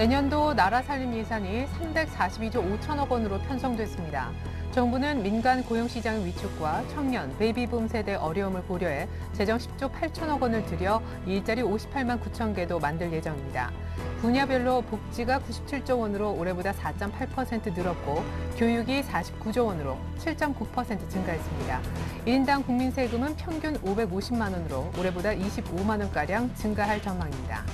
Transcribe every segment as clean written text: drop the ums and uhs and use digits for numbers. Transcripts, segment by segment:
내년도 나라 살림 예산이 342조 5천억 원으로 편성됐습니다. 정부는 민간 고용시장 위축과 청년, 베이비붐 세대 어려움을 고려해 재정 10조 8천억 원을 들여 일자리 58만 9천 개도 만들 예정입니다. 분야별로 복지가 97조 원으로 올해보다 4.8% 늘었고 교육이 49조 원으로 7.9% 증가했습니다. 1인당 국민 세금은 평균 550만 원으로 올해보다 25만 원가량 증가할 전망입니다.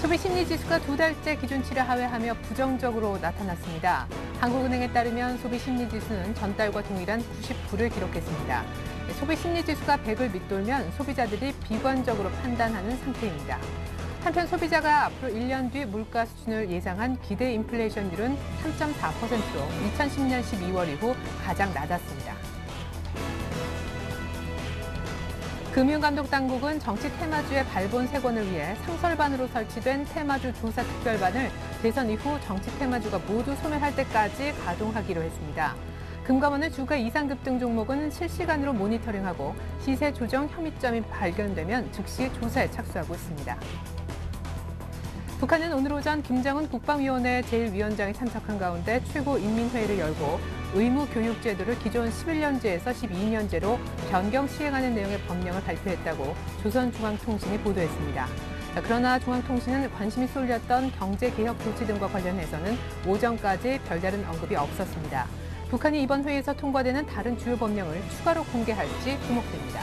소비심리지수가 두 달째 기준치를 하회하며 부정적으로 나타났습니다. 한국은행에 따르면 소비심리지수는 전달과 동일한 99를 기록했습니다. 소비심리지수가 100을 밑돌면 소비자들이 비관적으로 판단하는 상태입니다. 한편 소비자가 앞으로 1년 뒤 물가 수준을 예상한 기대 인플레이션율은 3.4%로 2010년 12월 이후 가장 낮았습니다. 금융감독당국은 정치 테마주의 발본 세권을 위해 상설반으로 설치된 테마주 조사 특별반을 대선 이후 정치 테마주가 모두 소멸할 때까지 가동하기로 했습니다. 금감원은 주가 이상 급등 종목은 실시간으로 모니터링하고 시세 조정 혐의점이 발견되면 즉시 조사에 착수하고 있습니다. 북한은 오늘 오전 김정은 국방위원회 제1위원장이 참석한 가운데 최고인민회의를 열고 의무교육제도를 기존 11년제에서 12년제로 변경 시행하는 내용의 법령을 발표했다고 조선중앙통신이 보도했습니다. 그러나 중앙통신은 관심이 쏠렸던 경제개혁 조치 등과 관련해서는 오전까지 별다른 언급이 없었습니다. 북한이 이번 회의에서 통과되는 다른 주요 법령을 추가로 공개할지 주목됩니다.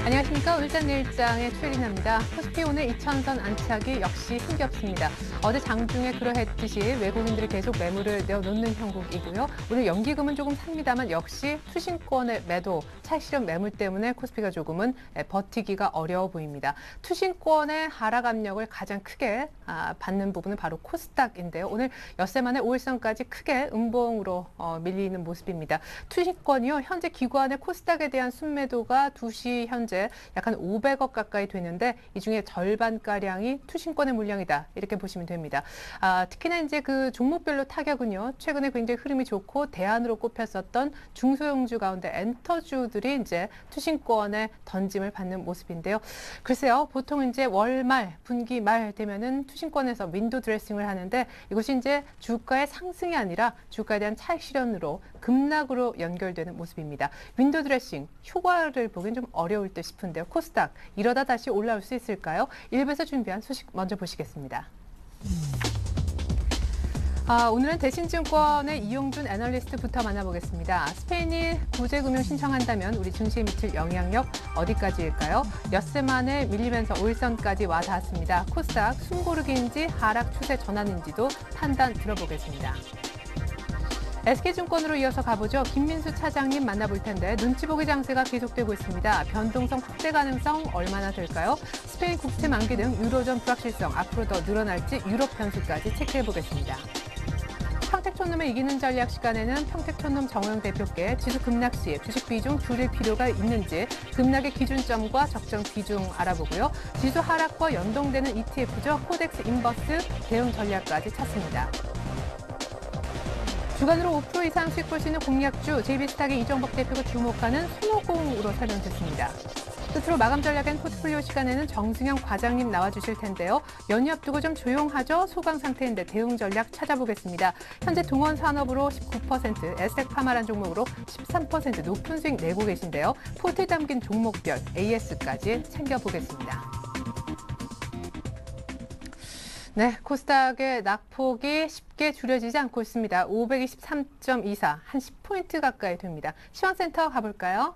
안녕하십니까. 울산일장의 최리나입니다. 코스피 오늘 2천선 안착이 역시 힘겹습니다. 어제 장중에 그러했듯이 외국인들이 계속 매물을 내어놓는 형국이고요. 오늘 연기금은 조금 삽니다만 역시 투신권의 매도, 차익실현 매물 때문에 코스피가 조금은 버티기가 어려워 보입니다. 투신권의 하락 압력을 가장 크게 받는 부분은 바로 코스닥인데요. 오늘 엿새 만에 5일선까지 크게 음봉으로 밀리는 모습입니다. 투신권이요. 현재 기관의 코스닥에 대한 순매도가 2시 현재 약 한 500억 가까이 되는데 이 중에 절반가량이 투신권의 물량이다. 이렇게 보시면 됩니다. 특히나 이제 그 종목별로 타격은요. 최근에 굉장히 흐름이 좋고 대안으로 꼽혔었던 중소형주 가운데 엔터주들이 이제 투신권의 던짐을 받는 모습인데요. 글쎄요. 보통 이제 월말, 분기말 되면은 투신권에서 윈도우 드레싱을 하는데 이것이 이제 주가의 상승이 아니라 주가에 대한 차익 실현으로 급락으로 연결되는 모습입니다. 윈도우 드레싱 효과를 보기엔 좀 어려울 듯 싶은데요. 코스닥 이러다 다시 올라올 수 있을까요? 일부에서 준비한 소식 먼저 보시겠습니다. 오늘은 대신증권의 이용준 애널리스트부터 만나보겠습니다. 스페인이 구제금융 신청한다면 우리 증시에 미칠 영향력 어디까지일까요? 엿새 만에 밀리면서 5일선까지 와 닿았습니다. 코스닥 숨고르기인지 하락 추세 전환인지도 판단 들어보겠습니다. SK증권으로 이어서 가보죠. 김민수 차장님 만나볼 텐데 눈치 보기 장세가 계속되고 있습니다. 변동성 확대 가능성 얼마나 될까요? 스페인 국채 만기 등 유로존 불확실성 앞으로 더 늘어날지 유럽 변수까지 체크해보겠습니다. 평택촌놈을 이기는 전략 시간에는 평택촌놈 정호영 대표께 지수 급락 시 주식 비중 줄일 필요가 있는지 급락의 기준점과 적정 비중 알아보고요. 지수 하락과 연동되는 ETF죠. 코덱스 인버스 대응 전략까지 찾습니다. 주간으로 5% 이상 수익 볼 수 있는 공략주 JB스탁의 이정복 대표가 주목하는 손오공으로 설명됐습니다. 끝으로 마감 전략엔 포트폴리오 시간에는 정승영 과장님 나와주실 텐데요. 연휴 앞두고 좀 조용하죠? 소강 상태인데 대응 전략 찾아보겠습니다. 현재 동원산업으로 19%, 에스텍파마란 종목으로 13% 높은 수익 내고 계신데요. 포트에 담긴 종목별 AS까지 챙겨보겠습니다. 네, 코스닥의 낙폭이 쉽게 줄여지지 않고 있습니다. 523.24, 한 10포인트 가까이 됩니다. 시황센터 가볼까요?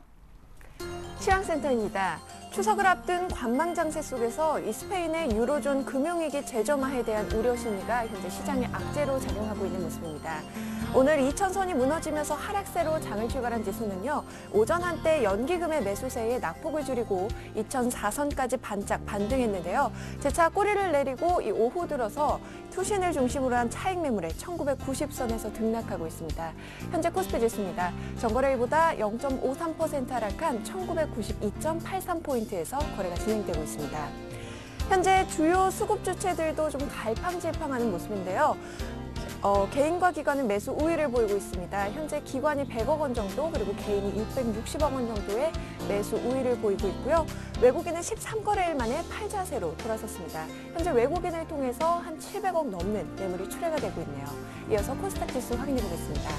시황센터입니다. 추석을 앞둔 관망장세 속에서 이 스페인의 유로존 금융위기 재점화에 대한 우려 심리가 현재 시장의 악재로 작용하고 있는 모습입니다. 오늘 2천선이 무너지면서 하락세로 장을 출발한 지수는요. 오전 한때 연기금의 매수세에 낙폭을 줄이고 2,004선까지 반짝 반등했는데요. 재차 꼬리를 내리고 이 오후 들어서 투신을 중심으로 한 차익 매물에 1990선에서 등락하고 있습니다. 현재 코스피 지수입니다. 전거래일보다 0.53% 하락한 1992.83포인트에서 거래가 진행되고 있습니다. 현재 주요 수급 주체들도 좀 갈팡질팡하는 모습인데요. 개인과 기관은 매수 우위를 보이고 있습니다. 현재 기관이 100억 원 정도, 그리고 개인이 660억 원 정도의 매수 우위를 보이고 있고요. 외국인은 13거래일 만에 팔자세로 돌아섰습니다. 현재 외국인을 통해서 한 700억 넘는 매물이 출회가 되고 있네요. 이어서 코스닥 지수 확인해 보겠습니다.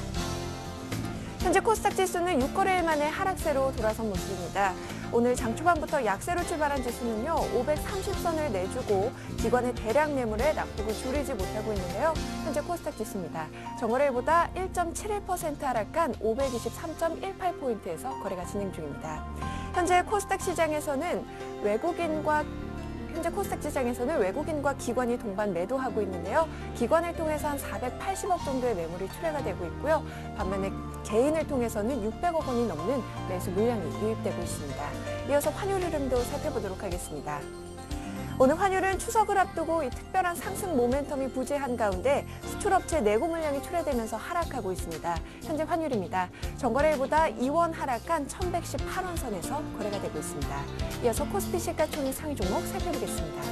현재 코스닥 지수는 6거래일 만에 하락세로 돌아선 모습입니다. 오늘 장 초반부터 약세로 출발한 지수는요, 530선을 내주고 기관의 대량 매물에 낙폭을 줄이지 못하고 있는데요. 현재 코스닥 지수입니다. 전거래일보다 1.71% 하락한 523.18포인트에서 거래가 진행 중입니다. 현재 코스닥 시장에서는 외국인과 기관이 동반 매도하고 있는데요. 기관을 통해서 한 480억 정도의 매물이 출회가 되고 있고요. 반면에 개인을 통해서는 600억 원이 넘는 매수 물량이 유입되고 있습니다. 이어서 환율 흐름도 살펴보도록 하겠습니다. 오늘 환율은 추석을 앞두고 이 특별한 상승 모멘텀이 부재한 가운데 수출업체 내고 물량이 출회되면서 하락하고 있습니다. 현재 환율입니다. 전거래일보다 2원 하락한 1118원 선에서 거래가 되고 있습니다. 이어서 코스피 시가총액 상위 종목 살펴보겠습니다.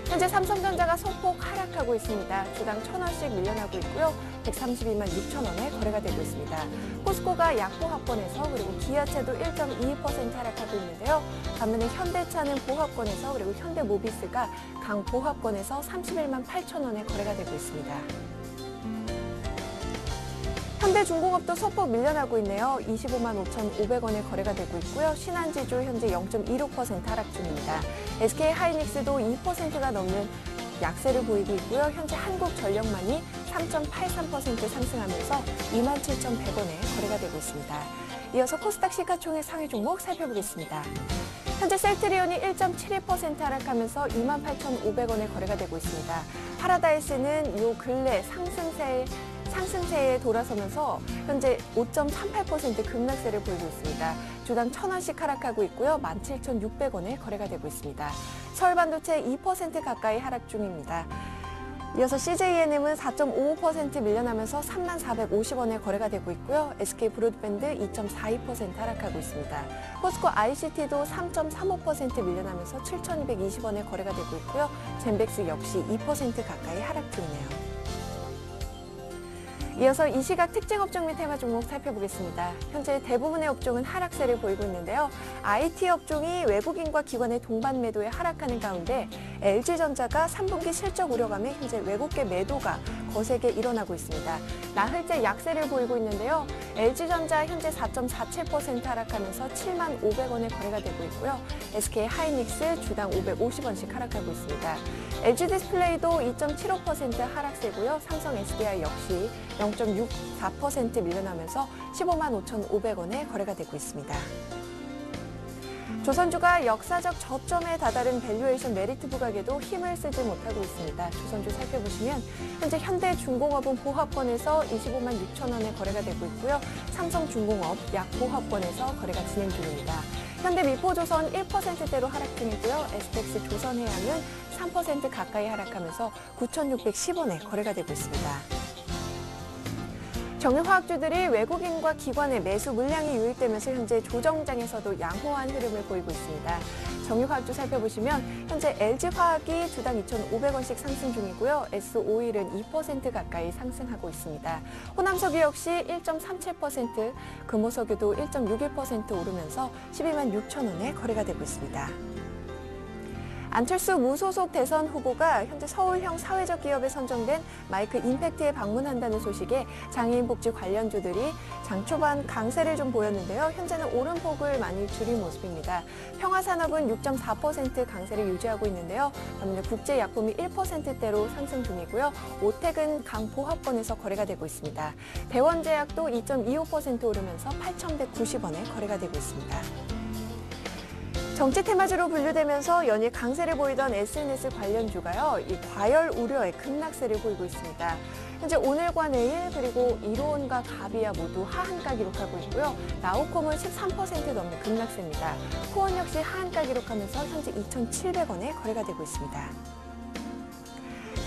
현재 삼성전자가 소폭 하락하고 있습니다. 주당 1,000원씩 밀려나고 있고요. 132만 6천 원에 거래가 되고 있습니다. 포스코가 약보합권에서, 그리고 기아차도 1.22% 하락하고 있는데요. 반면에 현대차는 보합권에서, 그리고 현대모비스가 강보합권에서 31만 8천 원에 거래가 되고 있습니다. 현대중공업도 소폭 밀려나고 있네요. 25만 5,500원에 거래가 되고 있고요. 신한지주 현재 0.26% 하락 중입니다. SK하이닉스도 2%가 넘는 약세를 보이고 있고요. 현재 한국전력만이 3.83% 상승하면서 27,100원에 거래가 되고 있습니다. 이어서 코스닥 시가총액 상위 종목 살펴보겠습니다. 현재 셀트리온이 1.72% 하락하면서 28,500원에 거래가 되고 있습니다. 파라다이스는 요 근래 상승세에 돌아서면서 현재 5.38% 급락세를 보이고 있습니다. 주당 1,000원씩 하락하고 있고요. 17,600원에 거래가 되고 있습니다. 서울반도체 2% 가까이 하락 중입니다. 이어서 CJENM은 4.55% 밀려나면서 3450원에 거래가 되고 있고요. SK브로드밴드 2.42% 하락하고 있습니다. 포스코 ICT도 3.35% 밀려나면서 7220원에 거래가 되고 있고요. 젠백스 역시 2% 가까이 하락 중이네요. 이어서 이 시각 특징 업종 및 테마 종목 살펴보겠습니다. 현재 대부분의 업종은 하락세를 보이고 있는데요. IT 업종이 외국인과 기관의 동반 매도에 하락하는 가운데 LG전자가 3분기 실적 우려감에 현재 외국계 매도가 거세게 일어나고 있습니다. 나흘째 약세를 보이고 있는데요. LG전자 현재 4.47% 하락하면서 7만 500원에 거래가 되고 있고요. SK하이닉스 주당 550원씩 하락하고 있습니다. LG디스플레이도 2.75% 하락세고요. 삼성 SDI 역시 0.64% 밀려나면서 15만 5,500원에 거래가 되고 있습니다. 조선주가 역사적 저점에 다다른 밸류에이션 메리트 부각에도 힘을 쓰지 못하고 있습니다. 조선주 살펴보시면 현재 현대중공업은 보합권에서 25만 6천 원에 거래가 되고 있고요. 삼성중공업 약보합권에서 거래가 진행 중입니다. 현대미포조선 1%대로 하락 중이고요. STX 조선해양은 3% 가까이 하락하면서 9,610원에 거래가 되고 있습니다. 정유화학주들이 외국인과 기관의 매수 물량이 유입되면서 현재 조정장에서도 양호한 흐름을 보이고 있습니다. 정유화학주 살펴보시면 현재 LG화학이 주당 2,500원씩 상승 중이고요. S오일은 2% 가까이 상승하고 있습니다. 호남석유 역시 1.37%, 금호석유도 1.61% 오르면서 12만 6천 원에 거래가 되고 있습니다. 안철수 무소속 대선 후보가 현재 서울형 사회적 기업에 선정된 마이크 임팩트에 방문한다는 소식에 장애인 복지 관련주들이 장 초반 강세를 좀 보였는데요. 현재는 오름폭을 많이 줄인 모습입니다. 평화산업은 6.4% 강세를 유지하고 있는데요. 반면에 국제약품이 1%대로 상승 중이고요. 오텍은 강보합권에서 거래가 되고 있습니다. 대원제약도 2.25% 오르면서 8,190원에 거래가 되고 있습니다. 정치 테마주로 분류되면서 연일 강세를 보이던 SNS 관련주가요, 이 과열 우려의 급락세를 보이고 있습니다. 현재 오늘과 내일 그리고 이로온과 가비아 모두 하한가 기록하고 있고요. 나우콤은 13% 넘는 급락세입니다. 코원 역시 하한가 기록하면서 현재 2,700원에 거래가 되고 있습니다.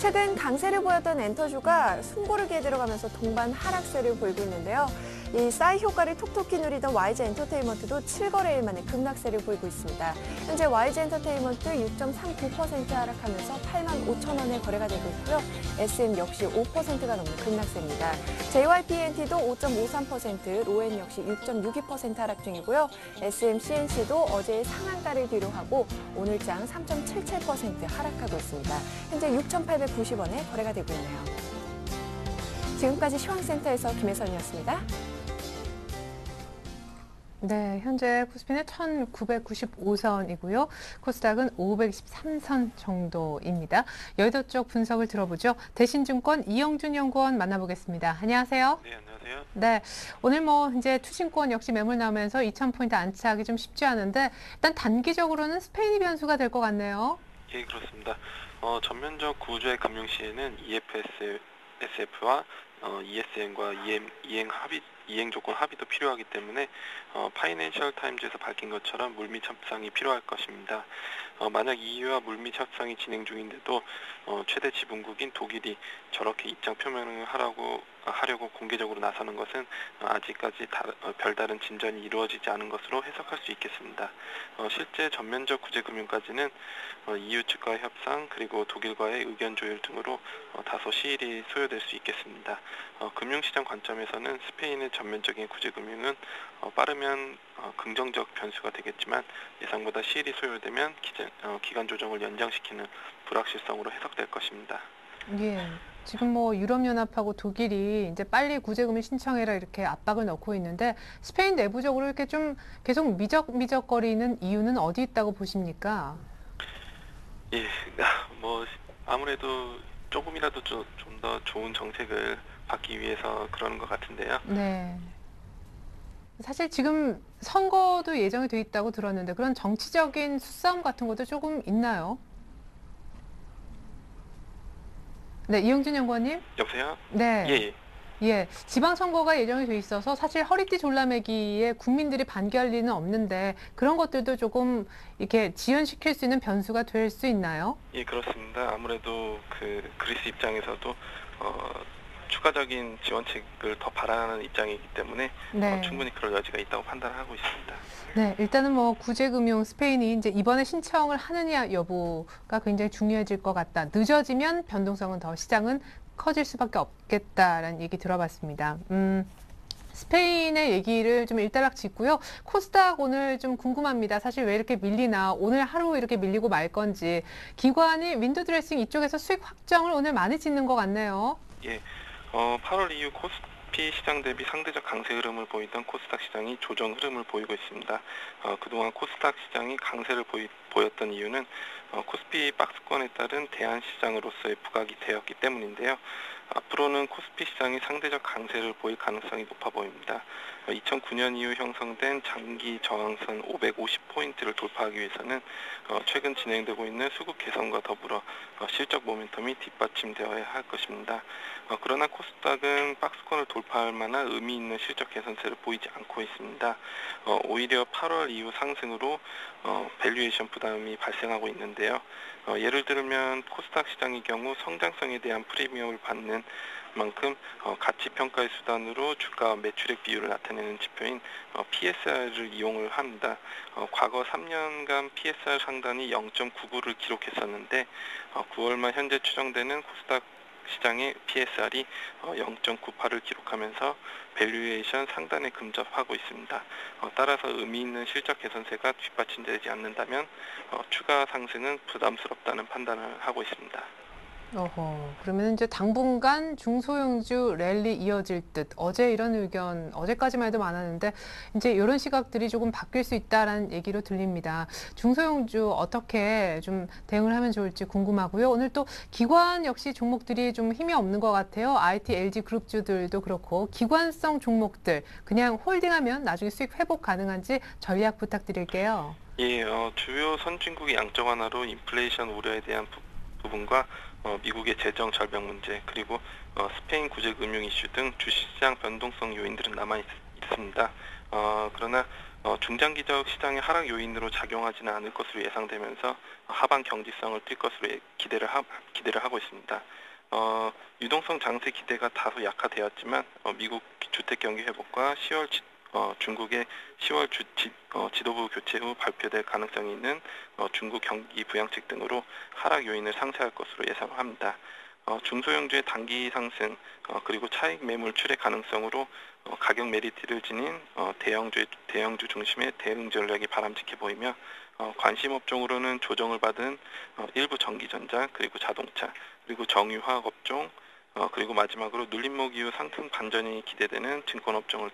최근 강세를 보였던 엔터주가 숨고르기에 들어가면서 동반 하락세를 보이고 있는데요. 이 싸이 효과를 톡톡히 누리던 YG 엔터테인먼트도 7거래일 만에 급락세를 보이고 있습니다. 현재 YG 엔터테인먼트 6.39% 하락하면서 8만 5천 원에 거래가 되고 있고요. SM 역시 5%가 넘는 급락세입니다. JYP&T도 5.53%, 로엔 역시 6.62% 하락 중이고요. SM CNC도 어제의 상한가를 뒤로하고 오늘장 3.77% 하락하고 있습니다. 현재 6,890원에 거래가 되고 있네요. 지금까지 시황센터에서 김혜선이었습니다. 네, 현재 코스피는 1995선이고요. 코스닥은 523선 정도입니다. 여의도 쪽 분석을 들어보죠. 대신증권 이영준 연구원 만나보겠습니다. 안녕하세요. 네, 안녕하세요. 네, 오늘 뭐 이제 투신권 역시 매물 나오면서 2,000포인트 안착이 좀 쉽지 않은데 일단 단기적으로는 스페인이 변수가 될 것 같네요. 예, 그렇습니다. 전면적 구조의 금융 시에는 EFSF와 ESN과 이행 조건 합의도 필요하기 때문에 파이낸셜 타임즈에서 밝힌 것처럼 물밑 협상이 필요할 것입니다. 만약 EU와 물밑 협상이 진행 중인데도 최대 지분국인 독일이 저렇게 입장 표명을 하려고 공개적으로 나서는 것은 아직까지 별다른 진전이 이루어지지 않은 것으로 해석할 수 있겠습니다. 실제 전면적 구제 금융까지는 EU 측과의 협상 그리고 독일과의 의견 조율 등으로 다소 시일이 소요될 수 있겠습니다. 금융시장 관점에서는 스페인의 전면적인 구제 금융은 빠르면 긍정적 변수가 되겠지만 예상보다 시일이 소요되면 기간 조정을 연장시키는 불확실성으로 해석될 것입니다. 예. 지금 뭐 유럽연합하고 독일이 이제 빨리 구제금을 신청해라 이렇게 압박을 넣고 있는데 스페인 내부적으로 이렇게 좀 계속 미적거리는 이유는 어디 있다고 보십니까? 예, 뭐 아무래도 조금이라도 좀 더 좋은 정책을 받기 위해서 그러는 것 같은데요. 네. 사실 지금 선거도 예정이 돼 있다고 들었는데 그런 정치적인 수싸움 같은 것도 조금 있나요? 네, 이영준 연구원님. 여보세요? 네. 예. 예, 지방선거가 예정이 돼 있어서 사실 허리띠 졸라매기에 국민들이 반기할 리는 없는데 그런 것들도 조금 이렇게 지연시킬 수 있는 변수가 될 수 있나요? 예, 그렇습니다. 아무래도 그리스 입장에서도 추가적인 지원책을 더 바라는 입장이기 때문에 네. 충분히 그럴 여지가 있다고 판단하고 있습니다. 네, 일단은 뭐 구제금융 스페인이 이제 이번에 신청을 하느냐 여부가 굉장히 중요해질 것 같다. 늦어지면 변동성은 더 시장은 커질 수밖에 없겠다라는 얘기 들어봤습니다. 스페인의 얘기를 좀 일단락 짚고요. 코스닥 오늘 좀 궁금합니다. 사실 왜 이렇게 밀리나 오늘 하루 이렇게 밀리고 말 건지 기관이 윈도드레싱 이쪽에서 수익 확정을 오늘 많이 짓는 것 같네요. 예, 8월 이후 코스피 시장 대비 상대적 강세 흐름을 보이던 코스닥 시장이 조정 흐름을 보이고 있습니다. 그동안 코스닥 시장이 강세를 보였던 이유는 코스피 박스권에 따른 대안시장으로서의 부각이 되었기 때문인데요. 앞으로는 코스피 시장이 상대적 강세를 보일 가능성이 높아 보입니다. 2009년 이후 형성된 장기 저항선 550포인트를 돌파하기 위해서는 최근 진행되고 있는 수급 개선과 더불어 실적 모멘텀이 뒷받침되어야 할 것입니다. 그러나 코스닥은 박스권을 돌파할 만한 의미 있는 실적 개선세를 보이지 않고 있습니다. 오히려 8월 이후 상승으로 밸류에이션 부담이 발생하고 있는데요. 예를 들면 코스닥 시장의 경우 성장성에 대한 프리미엄을 받는 만큼 가치평가의 수단으로 주가 매출액 비율을 나타내는 지표인 PSR을 이용을 합니다. 과거 3년간 PSR 상단이 0.99를 기록했었는데 9월 말 현재 추정되는 코스닥 시장의 PSR이 0.98을 기록하면서 밸류에이션 상단에 근접하고 있습니다. 따라서 의미 있는 실적 개선세가 뒷받침되지 않는다면 추가 상승은 부담스럽다는 판단을 하고 있습니다. 그러면 이제 당분간 중소형주 랠리 이어질 듯. 어제 이런 의견, 어제까지만 해도 많았는데 이제 이런 시각들이 조금 바뀔 수 있다라는 얘기로 들립니다. 중소형주 어떻게 좀 대응을 하면 좋을지 궁금하고요. 오늘 또 기관 역시 종목들이 좀 힘이 없는 것 같아요. IT, LG 그룹주들도 그렇고 기관성 종목들 그냥 홀딩하면 나중에 수익 회복 가능한지 전략 부탁드릴게요. 예, 주요 선진국의 양적 완화로 인플레이션 우려에 대한 부분과 미국의 재정 절벽 문제 그리고 스페인 구제 금융 이슈 등 주식시장 변동성 요인들은 남아 있습니다. 그러나 중장기적 시장의 하락 요인으로 작용하지는 않을 것으로 예상되면서 하반 경지성을 띌 것으로 기대를 하고 있습니다. 유동성 장세 기대가 다소 약화되었지만 미국 주택 경기 회복과 중국의 10월 지도부 교체 후 발표될 가능성이 있는 중국 경기 부양책 등으로 하락 요인을 상쇄할 것으로 예상합니다. 중소형주의 단기 상승 그리고 차익 매물 출회 가능성으로 가격 메리트를 지닌 대형주 중심의 대응 전략이 바람직해 보이며 관심 업종으로는 조정을 받은 일부 전기전자 그리고 자동차 그리고 정유화학 업종 그리고 마지막으로 눌림목 이후 상승 반전이 기대되는 증권 업종을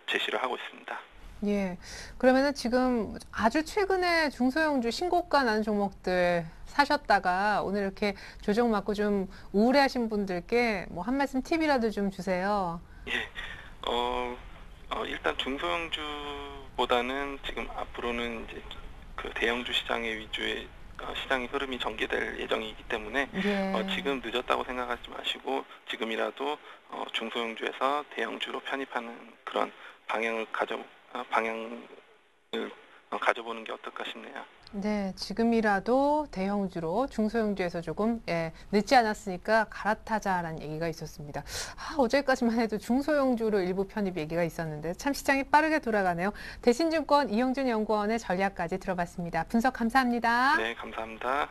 제시를 하고 있습니다. 예. 그러면은 지금 아주 최근에 중소형주 신고가 난 종목들 사셨다가 오늘 이렇게 조정 맞고 좀 우울해하신 분들께 뭐 한 말씀 팁이라도 좀 주세요. 예. 일단 중소형주보다는 지금 앞으로는 이제 그 대형주 시장의 위주의 시장의 흐름이 전개될 예정이기 때문에 예. 지금 늦었다고 생각하지 마시고 지금이라도 중소형주에서 대형주로 편입하는 그런 방향을 가져보는 게 어떨까 싶네요. 네, 지금이라도 대형주로 중소형주에서 조금 늦지 않았으니까 갈아타자라는 얘기가 있었습니다. 어제까지만 해도 중소형주로 일부 편입 얘기가 있었는데 참 시장이 빠르게 돌아가네요. 대신증권 이영준 연구원의 전략까지 들어봤습니다. 분석 감사합니다. 네, 감사합니다.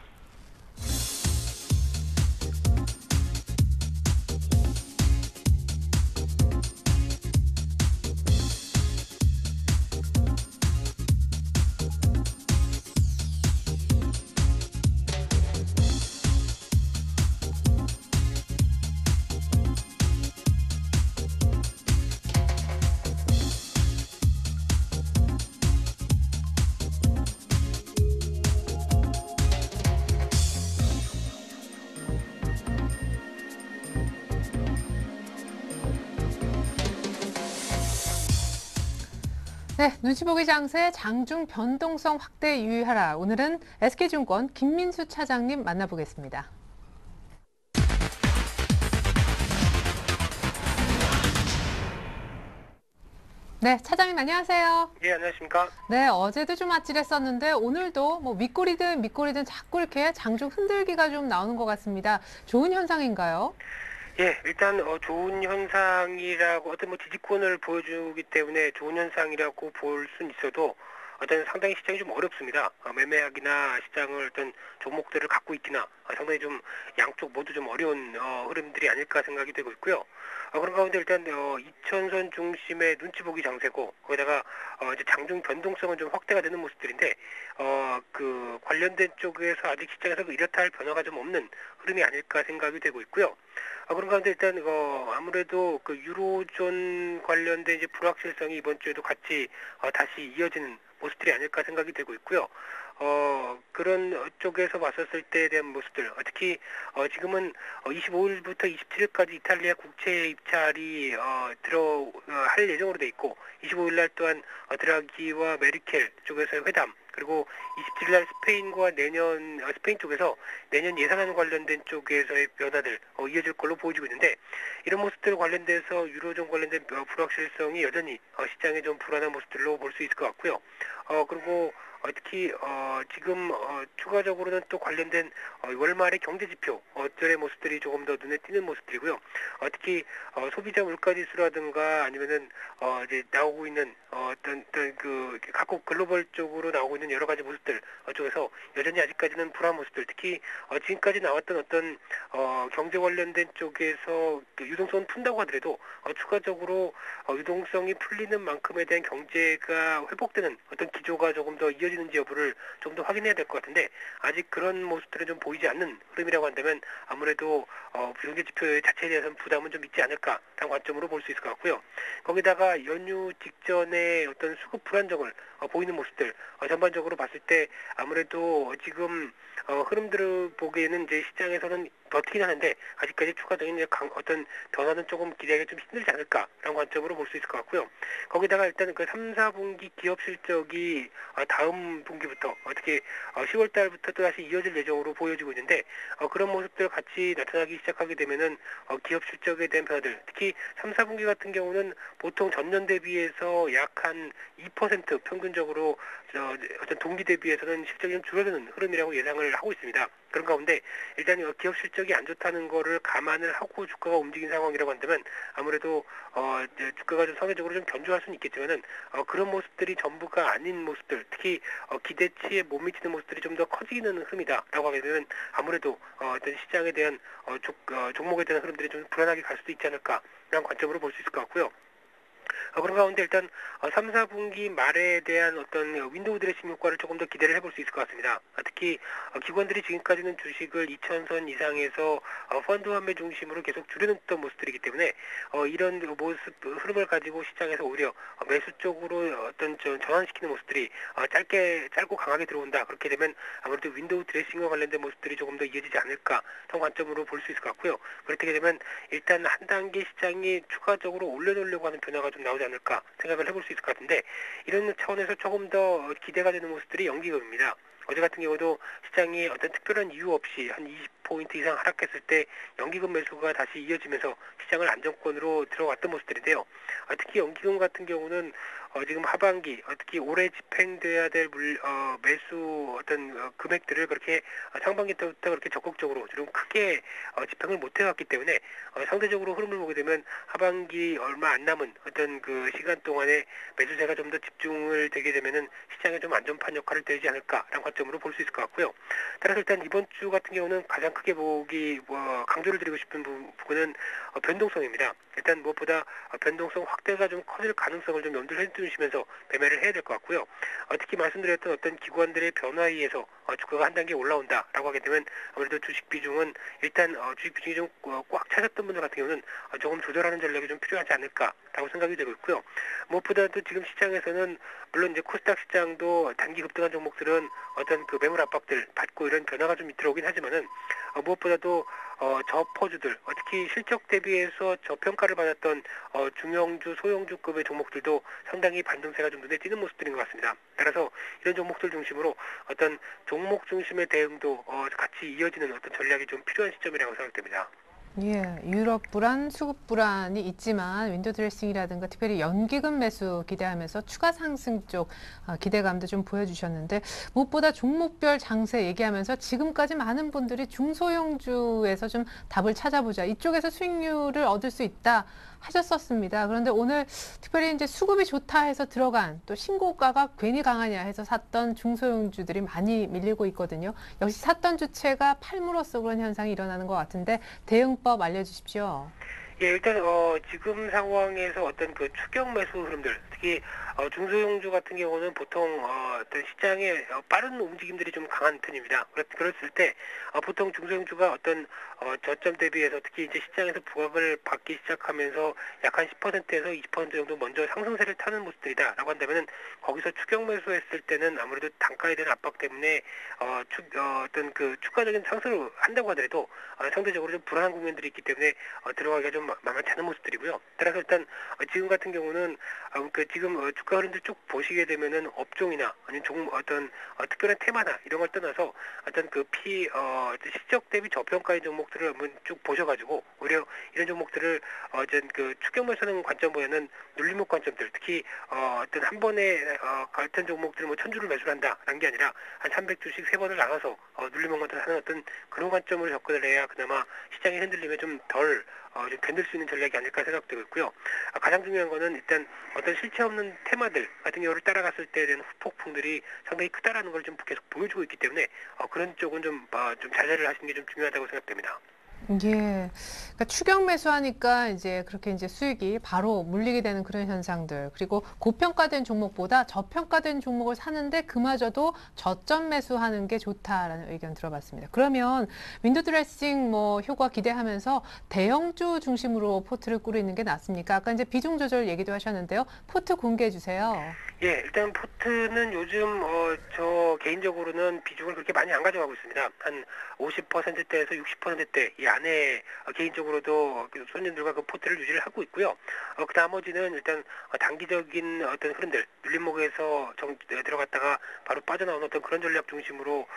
네, 눈치보기 장세 장중 변동성 확대 유의하라. 오늘은 SK증권 김민수 차장님 만나보겠습니다. 네, 차장님 안녕하세요. 예, 안녕하십니까? 네, 어제도 좀 아찔했었는데 오늘도 뭐 윗꼬리든 밑꼬리든 자꾸 이렇게 장중 흔들기가 좀 나오는 것 같습니다. 좋은 현상인가요? 예, 일단 좋은 현상이라고 어떤 뭐 지지권을 보여주기 때문에 좋은 현상이라고 볼 수는 있어도 어떤 상당히 시장이 좀 어렵습니다. 매매하기나 시장을 어떤 종목들을 갖고 있기나 상당히 좀 양쪽 모두 좀 어려운 흐름들이 아닐까 생각이 되고 있고요. 그런 가운데 일단 2000선 중심의 눈치 보기 장세고 거기다가 이제 장중 변동성은 좀 확대가 되는 모습들인데 그 관련된 쪽에서 아직 시장에서 이렇다 할 변화가 좀 없는 흐름이 아닐까 생각이 되고 있고요. 그런 가운데 일단 아무래도 그 유로존 관련된 이제 불확실성이 이번 주에도 같이 다시 이어지는 모습들이 아닐까 생각이 되고 있고요. 그런 쪽에서 봤었을 때에 대한 모습들, 특히 지금은 25일부터 27일까지 이탈리아 국채 입찰이 할 예정으로 돼 있고 25일 날 또한 드라기와 메르켈 쪽에서의 회담 그리고 27일 날 스페인과 스페인 쪽에서 내년 예산안 관련된 쪽에서의 변화들 이어질 걸로 보여지고 있는데 이런 모습들 관련돼서 유로존 관련된 불확실성이 여전히 시장에 좀 불안한 모습들로 볼 수 있을 것 같고요. 그리고 특히 지금 추가적으로는 또 관련된 월말의 경제 지표들의 모습들이 조금 더 눈에 띄는 모습들이고요. 특히 소비자 물가 지수라든가 아니면은 이제 나오고 있는 어떤 그 각국 글로벌 쪽으로 나오고 있는 여러 가지 모습들 쪽에서 여전히 아직까지는 불안한 모습들, 특히 지금까지 나왔던 어떤 경제 관련된 쪽에서 그 유동성은 푼다고 하더라도 추가적으로 유동성이 풀리는 만큼에 대한 경제가 회복되는 어떤 기조가 조금 더 이어지는지 여부를 좀 더 확인해야 될 것 같은데 아직 그런 모습들은 좀 보이지 않는 흐름이라고 한다면 아무래도 경제 지표 자체에 대해서는 부담은 좀 있지 않을까라는 관점으로 볼 수 있을 것 같고요. 거기다가 연휴 직전에 어떤 수급 불안정을 보이는 모습들 전반적으로 봤을 때 아무래도 지금 흐름들을 보기에는 이제 시장에서는 버티긴 하는데 아직까지 추가적인 어떤 변화는 조금 기대하기 좀 힘들지 않을까라는 관점으로 볼 수 있을 것 같고요. 거기다가 일단 그 3, 4분기 기업 실적이 다음 분기부터 특히 10월 달부터 또 다시 이어질 예정으로 보여지고 있는데 그런 모습들 같이 나타나기 시작하게 되면은 기업 실적에 대한 변화들, 특히 3, 4분기 같은 경우는 보통 전년 대비해서 약 한 2% 평균적으로 어떤 동기 대비해서는 실적이 좀 줄어드는 흐름이라고 예상을 하고 있습니다. 그런 가운데 일단 기업 실적이 안 좋다는 거를 감안을 하고 주가가 움직인 상황이라고 한다면 아무래도 주가가 좀 상대적으로 좀 견조할 수는 있겠지만은 그런 모습들이 전부가 아닌 모습들, 특히 기대치에 못 미치는 모습들이 좀 더 커지는 흐름이다라고 하게 되면 아무래도 어떤 시장에 대한 종목에 대한 흐름들이 좀 불안하게 갈 수도 있지 않을까라는 관점으로 볼 수 있을 것 같고요. 그런 가운데 일단 3, 4분기 말에 대한 어떤 윈도우 드레싱 효과를 조금 더 기대를 해볼 수 있을 것 같습니다. 특히 기관들이 지금까지는 주식을 2,000선 이상에서 펀드 환매 중심으로 계속 줄여놓던 모습들이기 때문에 이런 모습 흐름을 가지고 시장에서 오히려 매수 쪽으로 어떤 전환시키는 모습들이 짧고 강하게 들어온다. 그렇게 되면 아무래도 윈도우 드레싱과 관련된 모습들이 조금 더 이어지지 않을까 그런 관점으로 볼 수 있을 것 같고요. 그렇게 되면 일단 한 단계 시장이 추가적으로 올려놓으려고 하는 변화가 좀 나오지 않을까 생각을 해볼 수 있을 것 같은데 이런 차원에서 조금 더 기대가 되는 모습들이 연기금입니다. 어제 같은 경우도 시장이 어떤 특별한 이유 없이 한 20포인트 이상 하락했을 때 연기금 매수가 다시 이어지면서 시장을 안정권으로 들어왔던 모습들인데요. 특히 연기금 같은 경우는 지금 하반기 특히 올해 집행돼야 될 매수 어떤 금액들을 그렇게 상반기 때부터 그렇게 적극적으로 좀 크게 집행을 못 해왔기 때문에 상대적으로 흐름을 보게 되면 하반기 얼마 안 남은 어떤 그 시간 동안에 매수세가 좀 더 집중을 되게 되면은 시장에 좀 안전판 역할을 되지 않을까라는 관점으로 볼 수 있을 것 같고요. 따라서 일단 이번 주 같은 경우는 가장 크게 강조를 드리고 싶은 부분은 변동성입니다. 일단 무엇보다 변동성 확대가 좀 커질 가능성을 좀 염두를 해두시면서 매매를 해야 될 것 같고요. 특히 말씀드렸던 어떤 기관들의 변화에 의해서 주가가 한 단계 올라온다라고 하게 되면 아무래도 주식 비중은 일단 주식 비중이 좀 꽉 차졌던 분들 같은 경우는 조금 조절하는 전략이 좀 필요하지 않을까라고 생각이 되고 있고요. 무엇보다도 지금 시장에서는 물론 이제 코스닥 시장도 단기 급등한 종목들은 어떤 그 매물 압박들 받고 이런 변화가 좀 들어오긴 하지만은 무엇보다도 저퍼주들 특히 실적 대비해서 저평가를 받았던 중형주, 소형주급의 종목들도 상당히 반등세가 좀 눈에 띄는 모습들인 것 같습니다. 따라서 이런 종목들 중심으로 어떤 종목 중심의 대응도 같이 이어지는 어떤 전략이 좀 필요한 시점이라고 생각됩니다. 예, 유럽 불안, 수급 불안이 있지만 윈도우 드레싱이라든가 특별히 연기금 매수 기대하면서 추가 상승 쪽 기대감도 좀 보여주셨는데 무엇보다 종목별 장세 얘기하면서 지금까지 많은 분들이 중소형주에서 좀 답을 찾아보자. 이쪽에서 수익률을 얻을 수 있다 하셨었습니다. 그런데 오늘 특별히 이제 수급이 좋다 해서 들어간 또 신고가가 괜히 강하냐 해서 샀던 중소형주들이 많이 밀리고 있거든요. 역시 샀던 주체가 팔므로써 그런 현상이 일어나는 것 같은데 대응법 알려주십시오. 예, 일단 지금 상황에서 어떤 그 추격 매수 흐름들, 특히 중소형주 같은 경우는 보통 어떤 시장의 빠른 움직임들이 좀 강한 편입니다. 그랬을 때 보통 중소형주가 어떤 저점 대비해서 특히 이제 시장에서 부각을 받기 시작하면서 약 한 10%에서 20% 정도 먼저 상승세를 타는 모습들이다라고 한다면은 거기서 추격 매수했을 때는 아무래도 단가에 대한 압박 때문에 어떤 그 추가적인 상승을 한다고 하더라도 상대적으로 좀 불안한 국면들이 있기 때문에 들어가기가 좀 만만치 않은 모습들이고요. 따라서 일단 지금 같은 경우는 지금 주가 흐름들 쭉 보시게 되면은 업종이나 아니면 어떤 특별한 테마나 이런 걸 떠나서 어떤 실적 대비 저평가인 종목들을 한번 쭉 보셔가지고 오히려 이런 종목들을 어떤 그 추격 매수하는 관점보다는 눌림목 관점들, 특히 어떤 한 번에 같은 종목들을 1000주를 매수를 한다라는 게 아니라 한 300주씩 3번을 나눠서 눌림목만 하는 어떤 그런 관점으로 접근을 해야 그나마 시장의 흔들림에 좀 덜 좀 견딜 수 있는 전략이 아닐까 생각되고 있고요. 가장 중요한 거는 일단 어떤 실체 없는 테마들 같은 경우를 따라갔을 때에 대한 후폭풍들이 상당히 크다라는 걸 좀 계속 보여주고 있기 때문에 그런 쪽은 좀 자제를 하시는 게 좀 중요하다고 생각됩니다. 예. 그러니까 추격 매수하니까 이제 그렇게 이제 수익이 바로 물리게 되는 그런 현상들. 그리고 고평가된 종목보다 저평가된 종목을 사는데 그마저도 저점 매수하는 게 좋다라는 의견 들어봤습니다. 그러면 윈도 드레싱 뭐 효과 기대하면서 대형주 중심으로 포트를 꾸리는 게 낫습니까? 아까 이제 비중 조절 얘기도 하셨는데요. 포트 공개해 주세요. 예, 일단 포트는 요즘 저 개인적으로는 비중을 그렇게 많이 안 가져가고 있습니다. 한 50%대에서 60%대 이 안에 개인적으로도 그 손님들과 그 포트를 유지를 하고 있고요. 그 나머지는 일단 단기적인 어떤 흐름들, 눌림목에서 들어갔다가 바로 빠져나오는 어떤 그런 전략 중심으로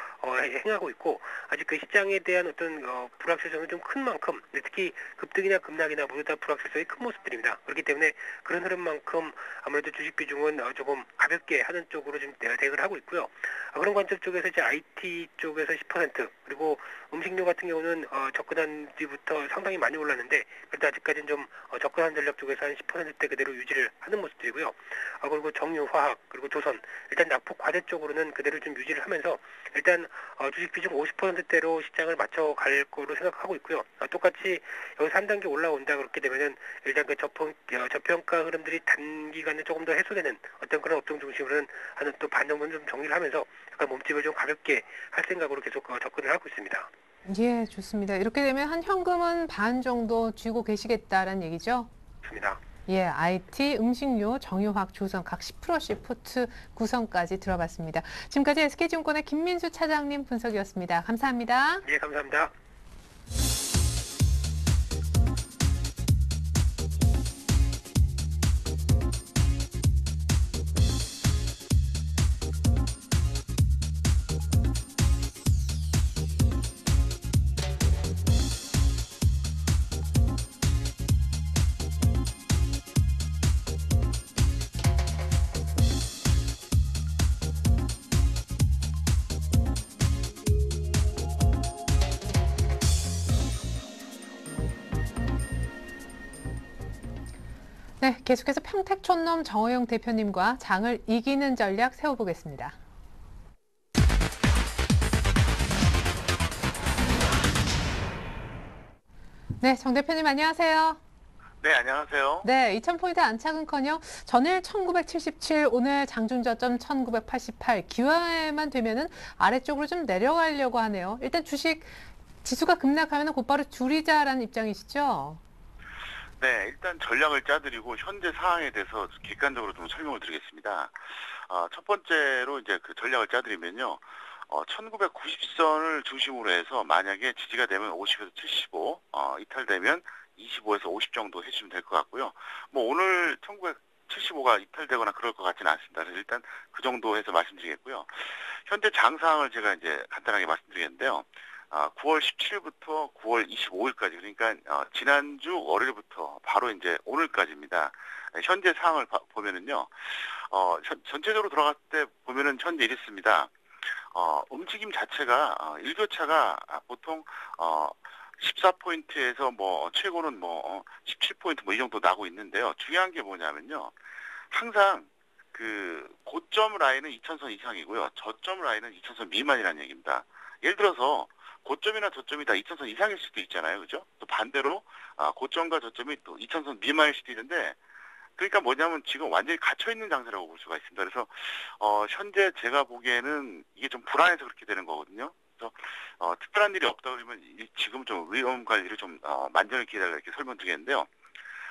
행하고 있고, 아직 그 시장에 대한 어떤 불확실성이 좀 큰 만큼, 특히 급등이나 급락이나 모두 다 불확실성이 큰 모습들입니다. 그렇기 때문에 그런 흐름만큼 아무래도 주식 비중은 조금 가볍게 하는 쪽으로 지금 대응을 하고 있고요. 그런 관점 쪽에서 이제 IT 쪽에서 10%, 그리고 음식료 같은 경우는 접근한 뒤부터 상당히 많이 올랐는데 그래도 아직까지는 좀 접근한 전략 쪽에서 한 10%대 그대로 유지를 하는 모습들이고요. 그리고 정유화학, 그리고 조선, 일단 낙폭 과대 쪽으로는 그대로 좀 유지를 하면서 일단 주식 비중 50%대로 시장을 맞춰갈 거로 생각하고 있고요. 똑같이 여기서 한 단계 올라온다 그렇게 되면은 일단 그 저평가 흐름들이 단기간에 조금 더 해소되는 어떤 그런 업종 중심으로는 하는 또 반영분 좀 정리를 하면서 약간 몸집을 좀 가볍게 할 생각으로 계속 접근을 하고 있습니다. 예, 좋습니다. 이렇게 되면 한 현금은 반 정도 쥐고 계시겠다라는 얘기죠? 좋습니다. 예, IT, 음식료, 정유화학, 조선 각 10%씩 포트 구성까지 들어봤습니다. 지금까지 SK증권의 김민수 차장님 분석이었습니다. 감사합니다. 예, 감사합니다. 네, 계속해서 평택촌놈 정호영 대표님과 장을 이기는 전략 세워보겠습니다. 네, 정 대표님 안녕하세요. 네, 안녕하세요. 네, 2000포인트 안착은커녕 전일 1977, 오늘 장중 저점 1988, 기회만 되면은 아래쪽으로 좀 내려가려고 하네요. 일단 주식 지수가 급락하면 곧바로 줄이자라는 입장이시죠? 네, 일단 전략을 짜드리고 현재 상황에 대해서 객관적으로 좀 설명을 드리겠습니다. 첫 번째로 이제 그 전략을 짜드리면요. 1990선을 중심으로 해서 만약에 지지가 되면 50에서 75, 이탈되면 25에서 50 정도 해주시면 될 것 같고요. 뭐 오늘 1975가 이탈되거나 그럴 것 같지는 않습니다. 그래서 일단 그 정도 해서 말씀드리겠고요. 현재 장 상황을 제가 이제 간단하게 말씀드리겠는데요. 9월 17일부터 9월 25일까지, 그러니까 지난주 월요일부터 바로 이제 오늘까지입니다. 현재 상황을 보면은요, 전체적으로 들어갔을 때 보면은 현재 이렇습니다. 움직임 자체가 일교차가 보통 14포인트에서 뭐 최고는 뭐 17포인트 뭐 이 정도 나고 있는데요. 중요한 게 뭐냐면요, 항상 그 고점 라인은 2000선 이상이고요, 저점 라인은 2000선 미만이라는 얘기입니다. 예를 들어서 고점이나 저점이 다 2000선 이상일 수도 있잖아요. 그죠? 또 반대로 고점과 저점이 또 2000선 미만일 수도 있는데, 그러니까 뭐냐면 지금 완전히 갇혀있는 장세라고 볼 수가 있습니다. 그래서 현재 제가 보기에는 이게 좀 불안해서 그렇게 되는 거거든요. 그래서 특별한 일이 없다 그러면 지금 좀 위험 관리를 좀 만전을 기해달라 이렇게 설명드리겠는데요.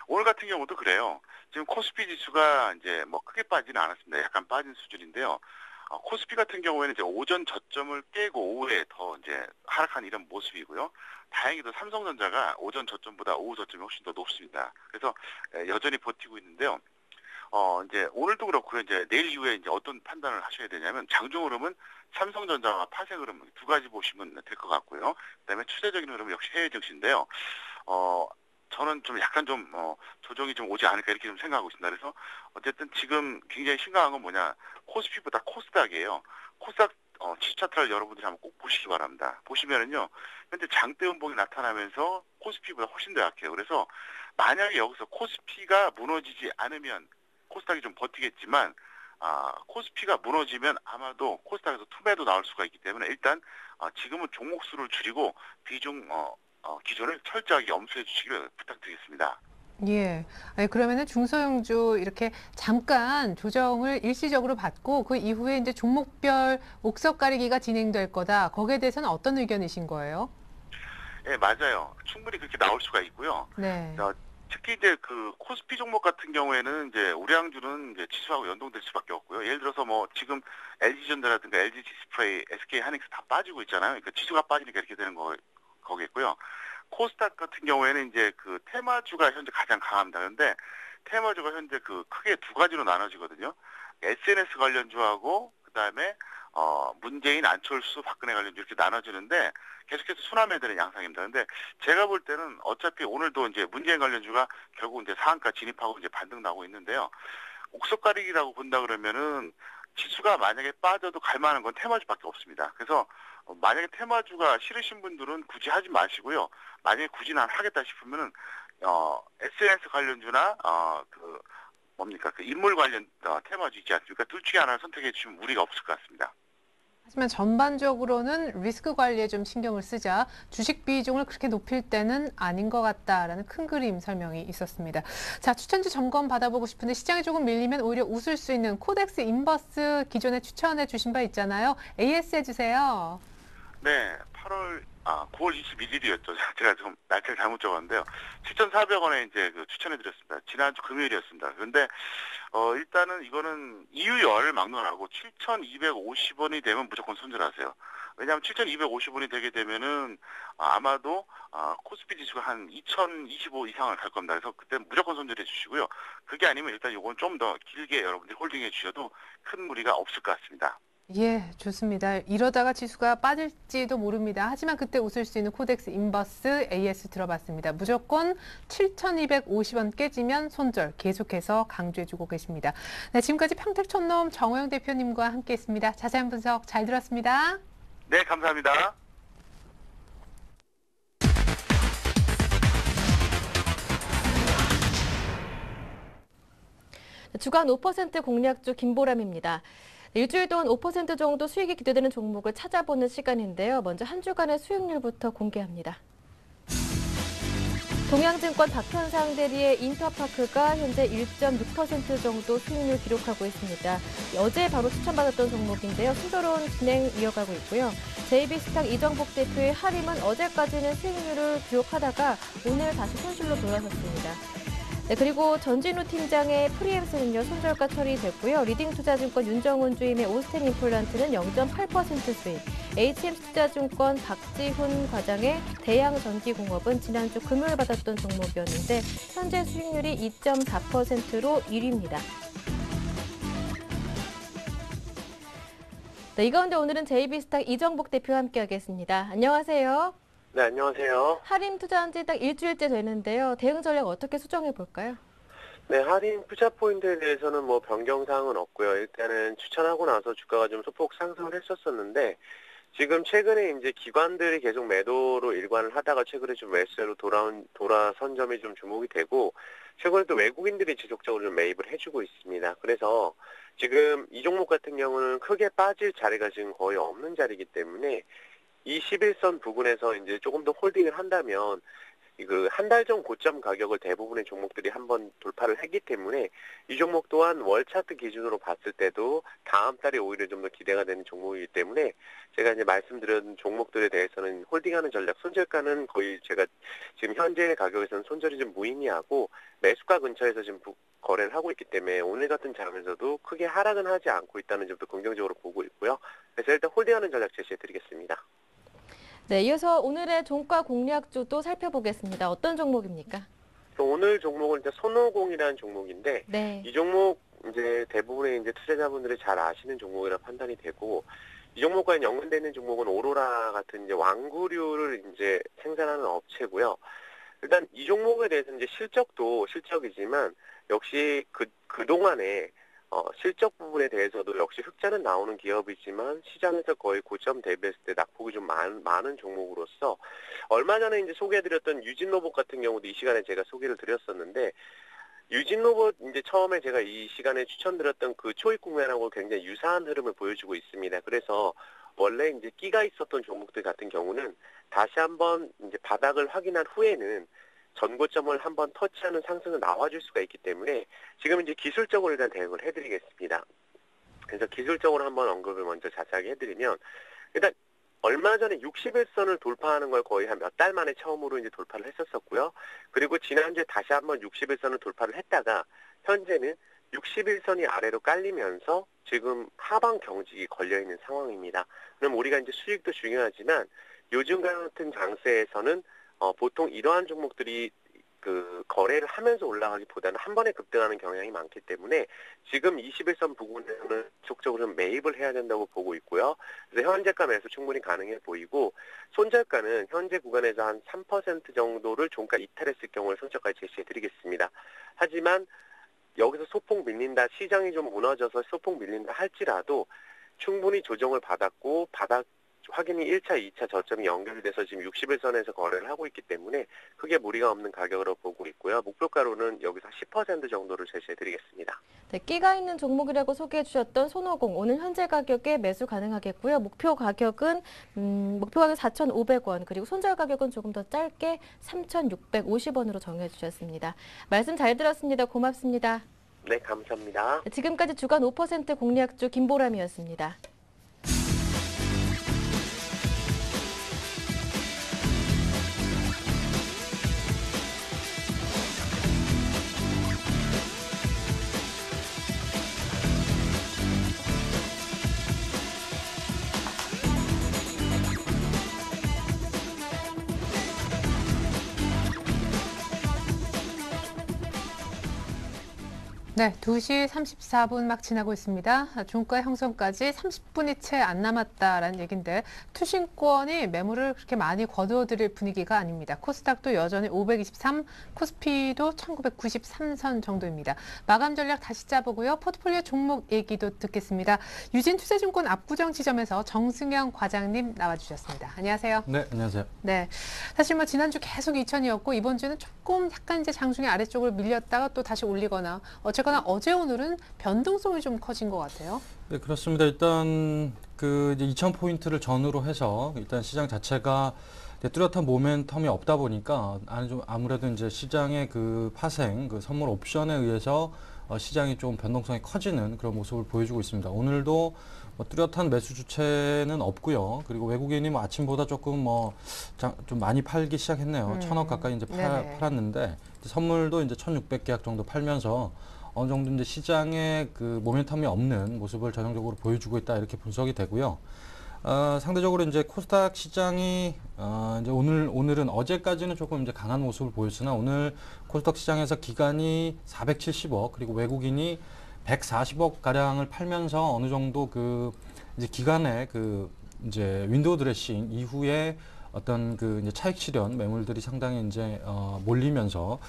오늘 같은 경우도 그래요. 지금 코스피 지수가 이제 뭐 크게 빠지는 않았습니다. 약간 빠진 수준인데요. 코스피 같은 경우에는 이제 오전 저점을 깨고 오후에 더 이제 하락한 이런 모습이고요. 다행히도 삼성전자가 오전 저점보다 오후 저점이 훨씬 더 높습니다. 그래서 여전히 버티고 있는데요. 이제 오늘도 그렇고요. 이제 내일 이후에 이제 어떤 판단을 하셔야 되냐면, 장중 흐름은 삼성전자와 파생 흐름 두 가지 보시면 될 것 같고요. 그다음에 추세적인 흐름은 역시 해외 증시인데요. 저는 좀 약간 좀 조정이 좀 오지 않을까 이렇게 좀 생각하고 있습니다. 그래서 어쨌든 지금 굉장히 심각한 건 뭐냐, 코스피보다 코스닥이에요. 코스닥 지수 차트를 여러분들이 한번 꼭 보시기 바랍니다. 보시면은요, 현재 장대 음봉이 나타나면서 코스피보다 훨씬 더 약해요. 그래서 만약에 여기서 코스피가 무너지지 않으면 코스닥이 좀 버티겠지만, 코스피가 무너지면 아마도 코스닥에서 투매도 나올 수가 있기 때문에 일단 지금은 종목 수를 줄이고 비중 기존을 철저하게 엄수해 주시기를 부탁드리겠습니다. 예. 아니, 그러면은 중소형주 이렇게 잠깐 조정을 일시적으로 받고 그 이후에 이제 종목별 옥석 가리기가 진행될 거다. 거기에 대해서는 어떤 의견이신 거예요? 예, 맞아요. 충분히 그렇게 나올 수가 있고요. 네. 특히 이제 그 코스피 종목 같은 경우에는 이제 우량주는 이제 지수하고 연동될 수밖에 없고요. 예를 들어서 뭐 지금 LG전자라든가 LG 디스플레이, SK 하이닉스 다 빠지고 있잖아요. 그러니까 지수가 빠지니까 이렇게 되는 거겠고요. 코스닥 같은 경우에는 이제 그 테마주가 현재 가장 강합니다. 그런데 테마주가 현재 그 크게 두 가지로 나눠지거든요. SNS 관련주하고 그다음에 문재인, 안철수, 박근혜 관련주 이렇게 나눠지는데 계속해서 순환매되는 양상입니다. 근데 제가 볼 때는 어차피 오늘도 이제 문재인 관련주가 결국 이제 상한가 진입하고 이제 반등 나고 있는데요. 옥석 가리기라고 본다 그러면은 지수가 만약에 빠져도 갈 만한 건 테마주밖에 없습니다. 그래서 만약에 테마주가 싫으신 분들은 굳이 하지 마시고요. 만약에 굳이 난 하겠다 싶으면은 SNS 관련주나 그 뭡니까 그 인물 관련 테마주 있지 않습니까? 둘 중에 하나를 선택해 주시면 무리가 없을 것 같습니다. 하지만 전반적으로는 리스크 관리에 좀 신경을 쓰자 주식 비중을 그렇게 높일 때는 아닌 것 같다라는 큰 그림 설명이 있었습니다. 자, 추천주 점검 받아보고 싶은데 시장이 조금 밀리면 오히려 웃을 수 있는 코덱스 인버스 기존에 추천해 주신 바 있잖아요. AS 해주세요. 네, 9월 21일이었죠. 제가 좀 날짜를 잘못 적었는데요. 7,400원에 이제 그 추천해드렸습니다. 지난주 금요일이었습니다. 그런데 일단은 이거는 이유열을 막론하고 7,250원이 되면 무조건 손절하세요. 왜냐하면 7,250원이 되게 되면은 아마도 코스피 지수가 한 2,025 이상을 갈 겁니다. 그래서 그때 무조건 손절해 주시고요. 그게 아니면 일단 이건 좀 더 길게 여러분들이 홀딩해 주셔도 큰 무리가 없을 것 같습니다. 예, 좋습니다. 이러다가 지수가 빠질지도 모릅니다. 하지만 그때 웃을 수 있는 코덱스 인버스 AS 들어봤습니다. 무조건 7,250원 깨지면 손절 계속해서 강조해주고 계십니다. 네, 지금까지 평택촌놈 정호영 대표님과 함께했습니다. 자세한 분석 잘 들었습니다. 네, 감사합니다. 주간 5% 공략주 김보람입니다. 일주일 동안 5% 정도 수익이 기대되는 종목을 찾아보는 시간인데요. 먼저 한 주간의 수익률부터 공개합니다. 동양증권 박현상 대리의 인터파크가 현재 1.6% 정도 수익률 기록하고 있습니다. 어제 바로 추천받았던 종목인데요. 순조로운 진행 이어가고 있고요. JB스탁 이정복 대표의 하림은 어제까지는 수익률을 기록하다가 오늘 다시 손실로 돌아섰습니다. 네, 그리고 전진우 팀장의 프리엠스는요, 손절가 처리됐고요. 리딩투자증권 윤정훈 주임의 오스템 임플란트는 0.8% 수익, HM투자증권 박지훈 과장의 대양전기공업은 지난주 금요일 받았던 종목이었는데 현재 수익률이 2.4%로 1위입니다. 네, 이 가운데 오늘은 JB스탁 이정복 대표와 함께하겠습니다. 안녕하세요. 네, 안녕하세요. 하림 투자한 지 딱 일주일째 되는데요. 대응 전략 어떻게 수정해 볼까요? 네, 할인 투자 포인트에 대해서는 뭐 변경사항은 없고요. 일단은 추천하고 나서 주가가 좀 소폭 상승을 했었었는데 지금 최근에 이제 기관들이 계속 매도로 일관을 하다가 최근에 좀 매수로 돌아선 점이 좀 주목이 되고 최근에 또 외국인들이 지속적으로 좀 매입을 해주고 있습니다. 그래서 지금 이 종목 같은 경우는 크게 빠질 자리가 지금 거의 없는 자리이기 때문에 이 11선 부근에서 이제 조금 더 홀딩을 한다면 그 한 달 전 고점 가격을 대부분의 종목들이 한번 돌파를 했기 때문에 이 종목 또한 월 차트 기준으로 봤을 때도 다음 달에 오히려 좀 더 기대가 되는 종목이기 때문에 제가 이제 말씀드린 종목들에 대해서는 홀딩하는 전략, 손절가는 거의 제가 지금 현재의 가격에서는 손절이 좀 무의미하고 매수가 근처에서 지금 거래를 하고 있기 때문에 오늘 같은 장에서도 크게 하락은 하지 않고 있다는 점도 긍정적으로 보고 있고요. 그래서 일단 홀딩하는 전략 제시해드리겠습니다. 네, 이어서 오늘의 종가 공략주도 살펴보겠습니다. 어떤 종목입니까? 오늘 종목은 이제 손오공이라는 종목인데 네. 이 종목 이제 대부분의 이제 투자자분들이 잘 아시는 종목이라 판단이 되고 이 종목과 연관되는 종목은 오로라 같은 이제 완구류를 이제 생산하는 업체고요. 일단 이 종목에 대해서 이제 실적도 실적이지만 역시 그동안에 실적 부분에 대해서도 역시 흑자는 나오는 기업이지만 시장에서 거의 고점 대비했을 때 낙폭이 좀 많은 종목으로서 얼마 전에 이제 소개해드렸던 유진로봇 같은 경우도 이 시간에 제가 소개를 드렸었는데 유진로봇 이제 처음에 제가 이 시간에 추천드렸던 그 초입국면하고 굉장히 유사한 흐름을 보여주고 있습니다. 그래서 원래 이제 끼가 있었던 종목들 같은 경우는 다시 한번 이제 바닥을 확인한 후에는 전고점을 한번 터치하는 상승은 나와줄 수가 있기 때문에 지금 이제 기술적으로 일단 대응을 해드리겠습니다. 그래서 기술적으로 한번 언급을 먼저 자세하게 해드리면 일단 얼마 전에 60일선을 돌파하는 걸 거의 한 몇 달 만에 처음으로 이제 돌파를 했었었고요. 그리고 지난주에 다시 한번 60일선을 돌파를 했다가 현재는 61선이 아래로 깔리면서 지금 하방 경직이 걸려있는 상황입니다. 그럼 우리가 이제 수익도 중요하지만 요즘 같은 장세에서는 보통 이러한 종목들이 그 거래를 하면서 올라가기보다는 한 번에 급등하는 경향이 많기 때문에 지금 21선 부근에서는 지속적으로 매입을 해야 된다고 보고 있고요. 그래서 현재가 매수 충분히 가능해 보이고 손절가는 현재 구간에서 한 3% 정도를 종가 이탈했을 경우에 손절가를 제시해 드리겠습니다. 하지만 여기서 소폭 밀린다, 시장이 좀 무너져서 소폭 밀린다 할지라도 충분히 조정을 받았고 바닥 확인이 1차, 2차 저점이 연결돼서 지금 60일선에서 거래를 하고 있기 때문에 크게 무리가 없는 가격으로 보고 있고요. 목표가로는 여기서 10% 정도를 제시해드리겠습니다. 네, 끼가 있는 종목이라고 소개해 주셨던 손오공 오늘 현재 가격에 매수 가능하겠고요. 목표 가격은 4,500원 그리고 손절 가격은 조금 더 짧게 3,650원으로 정해 주셨습니다. 말씀 잘 들었습니다. 고맙습니다. 네, 감사합니다. 지금까지 주간 5% 공략주 김보람이었습니다. 네, 2시 34분 막 지나고 있습니다. 종가 형성까지 30분이 채 안 남았다라는 얘기인데 투신권이 매물을 그렇게 많이 거두어들일 분위기가 아닙니다. 코스닥도 여전히 523, 코스피도 1993선 정도입니다. 마감 전략 다시 짜보고요. 포트폴리오 종목 얘기도 듣겠습니다. 유진투자증권 압구정 지점에서 정승영 과장님 나와주셨습니다. 안녕하세요. 네, 안녕하세요. 네, 사실 뭐 지난주 계속 2천이었고 이번 주는 조금 약간 이제 장중에 아래쪽을 밀렸다가 또 다시 올리거나 어쨌거나 어제 오늘은 변동성이 좀 커진 것 같아요. 네, 그렇습니다. 일단 그 이제 2,000포인트를 전후로 해서 일단 시장 자체가 뚜렷한 모멘텀이 없다 보니까 아무래도 이제 시장의 그 파생, 그 선물 옵션에 의해서 시장이 좀 변동성이 커지는 그런 모습을 보여주고 있습니다. 오늘도 뭐 뚜렷한 매수 주체는 없고요. 그리고 외국인이 뭐 아침보다 조금 좀 많이 팔기 시작했네요. 1,000억 가까이 이제 팔았는데 선물도 이제 1,600계약 정도 팔면서 어느 정도 이제 시장에 그 모멘텀이 없는 모습을 전형적으로 보여주고 있다 이렇게 분석이 되고요. 상대적으로 이제 코스닥 시장이 이제 오늘은 어제까지는 조금 이제 강한 모습을 보였으나 오늘 코스닥 시장에서 기관이 470억 그리고 외국인이 140억 가량을 팔면서 어느 정도 그 이제 기관의 그 이제 윈도우 드레싱 이후에 어떤 그 이제 차익 실현 매물들이 상당히 이제 몰리면서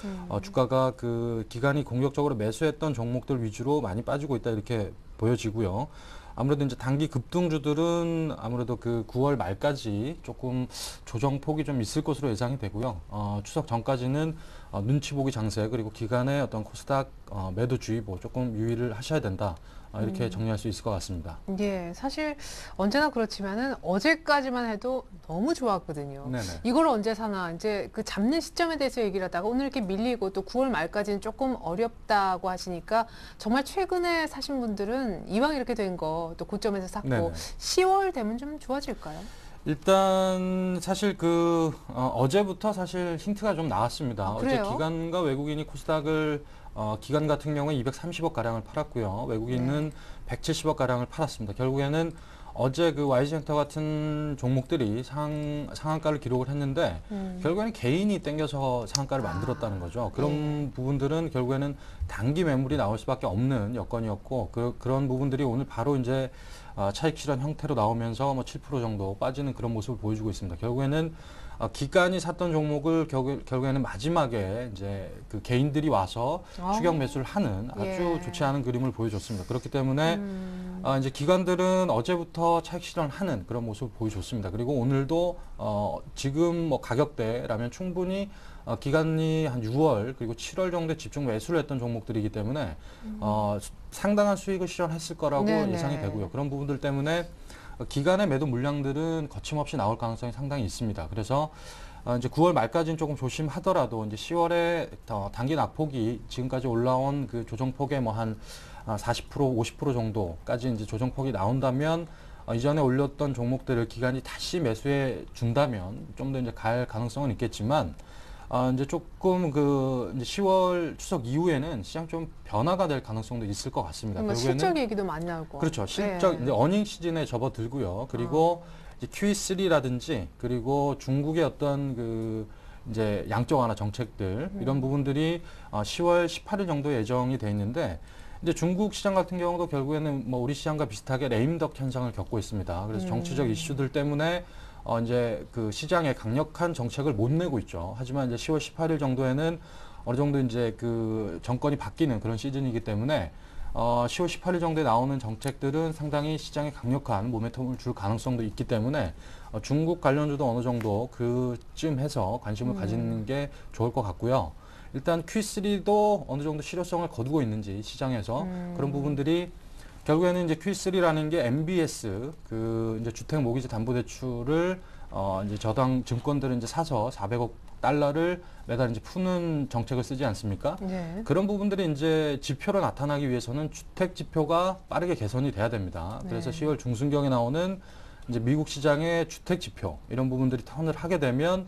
주가가 그 기관이 공격적으로 매수했던 종목들 위주로 많이 빠지고 있다 이렇게 보여지고요. 아무래도 이제 단기 급등주들은 아무래도 그 9월 말까지 조금 조정폭이 좀 있을 것으로 예상이 되고요. 추석 전까지는 눈치 보기 장세 그리고 기간의 어떤 코스닥 매도주의보 조금 유의를 하셔야 된다. 이렇게 정리할 수 있을 것 같습니다. 예, 사실 언제나 그렇지만은 어제까지만 해도 너무 좋았거든요. 네네. 이걸 언제 사나 이제 그 잡는 시점에 대해서 얘기를 하다가 오늘 이렇게 밀리고 또 9월 말까지는 조금 어렵다고 하시니까 정말 최근에 사신 분들은 이왕 이렇게 된 거 또 고점에서 샀고 네네. 10월 되면 좀 좋아질까요? 일단 사실 그 어제부터 사실 힌트가 좀 나왔습니다. 어제 그래요? 기관과 외국인이 코스닥을 기관 같은 경우에 230억 가량을 팔았고요. 외국인은 170억 가량을 팔았습니다. 결국에는 어제 그 YG엔터 같은 종목들이 상한가를 기록을 했는데 결국에는 개인이 땡겨서 상한가를 만들었다는 거죠. 그런 부분들은 결국에는 단기 매물이 나올 수밖에 없는 여건이었고 그런 부분들이 오늘 바로 이제 차익 실현 형태로 나오면서 뭐 7% 정도 빠지는 그런 모습을 보여주고 있습니다. 결국에는 기관이 샀던 종목을 결국에는 마지막에 이제 그 개인들이 와서 추격 매수를 하는 아주 좋지 않은 그림을 보여줬습니다. 그렇기 때문에 이제 기관들은 어제부터 차익 실현하는 그런 모습을 보여줬습니다. 그리고 오늘도 지금 뭐 가격대라면 충분히 기간이 한 6월 그리고 7월 정도에 집중 매수를 했던 종목들이기 때문에 상당한 수익을 실현했을 거라고 네네. 예상이 되고요. 그런 부분들 때문에 기간의 매도 물량들은 거침없이 나올 가능성이 상당히 있습니다. 그래서 이제 9월 말까지는 조금 조심하더라도 이제 10월에 단기 낙폭이 지금까지 올라온 그 조정폭의 뭐 한 40%, 50% 정도까지 이제 조정폭이 나온다면 이전에 올렸던 종목들을 기간이 다시 매수해 준다면 좀 더 이제 갈 가능성은 있겠지만 이제 조금 이제 10월 추석 이후에는 시장 좀 변화가 될 가능성도 있을 것 같습니다. 결국에는 실적 얘기도 많이 나오고. 그렇죠. 실적 네. 이제 어닝 시즌에 접어들고요. 그리고 이제 QE3라든지 그리고 중국의 어떤 이제 양적 완화 정책들 이런 부분들이 10월 18일 정도 예정이 돼 있는데 이제 중국 시장 같은 경우도 결국에는 뭐 우리 시장과 비슷하게 레임덕 현상을 겪고 있습니다. 그래서 정치적 이슈들 때문에 이제 그 시장에 강력한 정책을 못 내고 있죠. 하지만 이제 10월 18일 정도에는 어느 정도 이제 그 정권이 바뀌는 그런 시즌이기 때문에 10월 18일 정도에 나오는 정책들은 상당히 시장에 강력한 모멘텀을 줄 가능성도 있기 때문에 중국 관련주도 어느 정도 그쯤 해서 관심을 가지는 게 좋을 것 같고요. 일단 Q3도 어느 정도 실효성을 거두고 있는지 시장에서 그런 부분들이 결국에는 이제 Q3라는 게 MBS 이제 주택 모기지 담보대출을 이제 저당 증권들은 이제 사서 400억 달러를 매달 이제 푸는 정책을 쓰지 않습니까? 네. 그런 부분들이 이제 지표로 나타나기 위해서는 주택 지표가 빠르게 개선이 돼야 됩니다. 그래서 네. 10월 중순경에 나오는 이제 미국 시장의 주택 지표 이런 부분들이 턴을 하게 되면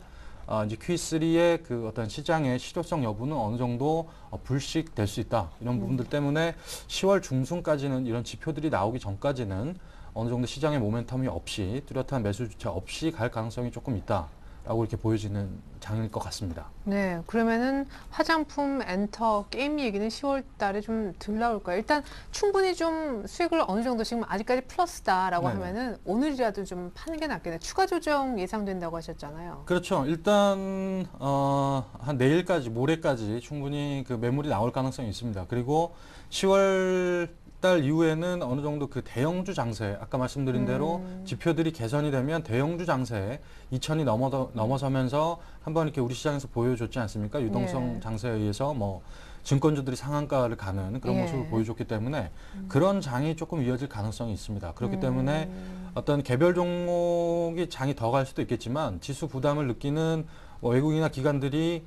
이제 Q3의 그 어떤 시장의 실효성 여부는 어느 정도 불식될 수 있다. 이런 부분들 때문에 10월 중순까지는 이런 지표들이 나오기 전까지는 어느 정도 시장의 모멘텀이 없이 뚜렷한 매수 주체 없이 갈 가능성이 조금 있다라고 이렇게 보여지는 장일 것 같습니다. 네, 그러면은 화장품, 엔터, 게임 얘기는 10월 달에 좀 덜 나올까요? 일단 충분히 좀 수익을 어느 정도 지금 아직까지 플러스다라고 네네. 하면은 오늘이라도 좀 파는 게 낫겠네요. 추가 조정 예상된다고 하셨잖아요. 그렇죠. 일단 한 내일까지, 모레까지 충분히 그 매물이 나올 가능성이 있습니다. 그리고 10월 달 이후에는 어느 정도 그 대형주 장세, 아까 말씀드린 대로 지표들이 개선이 되면 대형주 장세에 2천이 넘어서면서 한번 이렇게 우리 시장에서 보여줬지 않습니까? 유동성 네. 장세에 의해서 뭐 증권주들이 상한가를 가는 그런 예. 모습을 보여줬기 때문에 그런 장이 조금 이어질 가능성이 있습니다. 그렇기 때문에 어떤 개별 종목이 장이 더 갈 수도 있겠지만 지수 부담을 느끼는 외국인이나 기관들이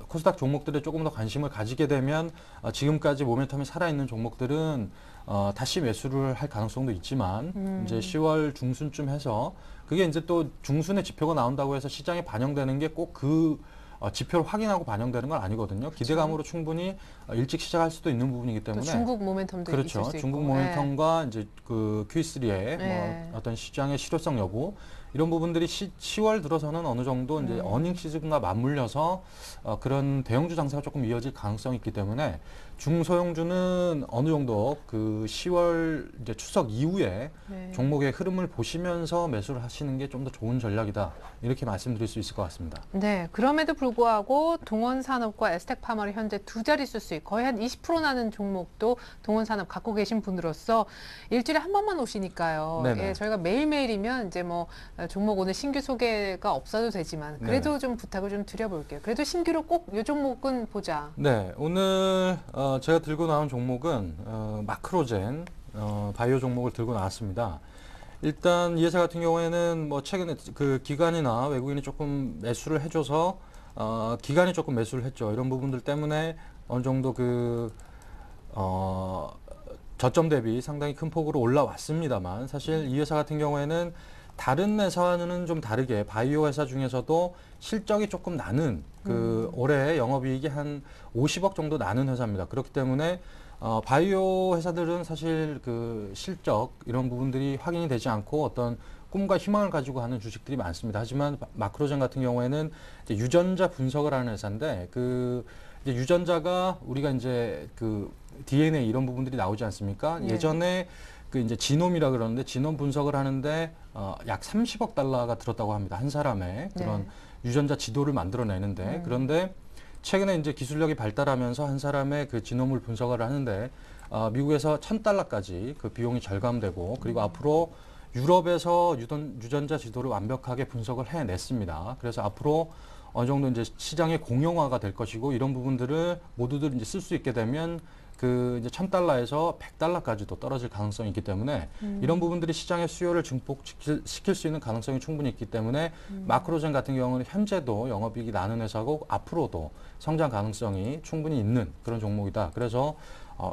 코스닥 종목들에 조금 더 관심을 가지게 되면 지금까지 모멘텀이 살아있는 종목들은 다시 매수를 할 가능성도 있지만 이제 10월 중순쯤 해서 그게 이제 또 중순에 지표가 나온다고 해서 시장에 반영되는 게 꼭 지표를 확인하고 반영되는 건 아니거든요. 기대감으로 충분히 일찍 시작할 수도 있는 부분이기 또 때문에 중국 모멘텀도 그렇죠. 있을 수 있고. 중국 모멘텀과 이제 그 Q3의 네. 뭐 어떤 시장의 실효성 여부 이런 부분들이 10월 들어서는 어느 정도 이제 어닝 시즌과 맞물려서 그런 대형주 장세가 조금 이어질 가능성이 있기 때문에 중소형주는 어느 정도 그 10월 이제 추석 이후에 네. 종목의 흐름을 보시면서 매수를 하시는 게 좀 더 좋은 전략이다. 이렇게 말씀드릴 수 있을 것 같습니다. 네, 그럼에도 불구하고 동원산업과 에스텍파마를 현재 두 자릿수 수익, 거의 한 20% 나는 종목도 동원산업 갖고 계신 분으로서 일주일에 한 번만 오시니까요. 네네. 예, 저희가 매일매일이면 이제 뭐 종목 오늘 신규 소개가 없어도 되지만 그래도 네네. 좀 부탁을 좀 드려볼게요. 그래도 신규로 꼭 이 종목은 보자. 네, 오늘 제가 들고 나온 종목은 마크로젠 바이오 종목을 들고 나왔습니다. 일단 이 회사 같은 경우에는 뭐 최근에 그 기관이나 외국인이 조금 매수를 해줘서 기관이 조금 매수를 했죠. 이런 부분들 때문에 어느 정도 저점 대비 상당히 큰 폭으로 올라왔습니다만 사실 이 회사 같은 경우에는 다른 회사와는 좀 다르게 바이오 회사 중에서도 실적이 조금 나는 올해 영업이익이 한 50억 정도 나는 회사입니다. 그렇기 때문에 바이오 회사들은 사실 그 실적 이런 부분들이 확인이 되지 않고 어떤 꿈과 희망을 가지고 하는 주식들이 많습니다. 하지만 마크로젠 같은 경우에는 이제 유전자 분석을 하는 회사인데 이제 유전자가 우리가 이제 그 DNA 이런 부분들이 나오지 않습니까? 네. 예전에 그 이제 지놈이라 그러는데 지놈 분석을 하는데 약 30억 달러가 들었다고 합니다. 한 사람의 그런 네. 유전자 지도를 만들어내는데 그런데 최근에 이제 기술력이 발달하면서 한 사람의 그 지놈을 분석을 하는데 미국에서 $1,000까지 그 비용이 절감되고 그리고 앞으로 유럽에서 유전자 지도를 완벽하게 분석을 해냈습니다. 그래서 앞으로 어느 정도 이제 시장의 공용화가 될 것이고 이런 부분들을 모두들 이제 쓸 수 있게 되면 그 이제 1,000달러에서 100달러까지도 떨어질 가능성이 있기 때문에 이런 부분들이 시장의 수요를 증폭시킬 수 있는 가능성이 충분히 있기 때문에 마크로젠 같은 경우는 현재도 영업이익이 나는 회사고 앞으로도 성장 가능성이 충분히 있는 그런 종목이다. 그래서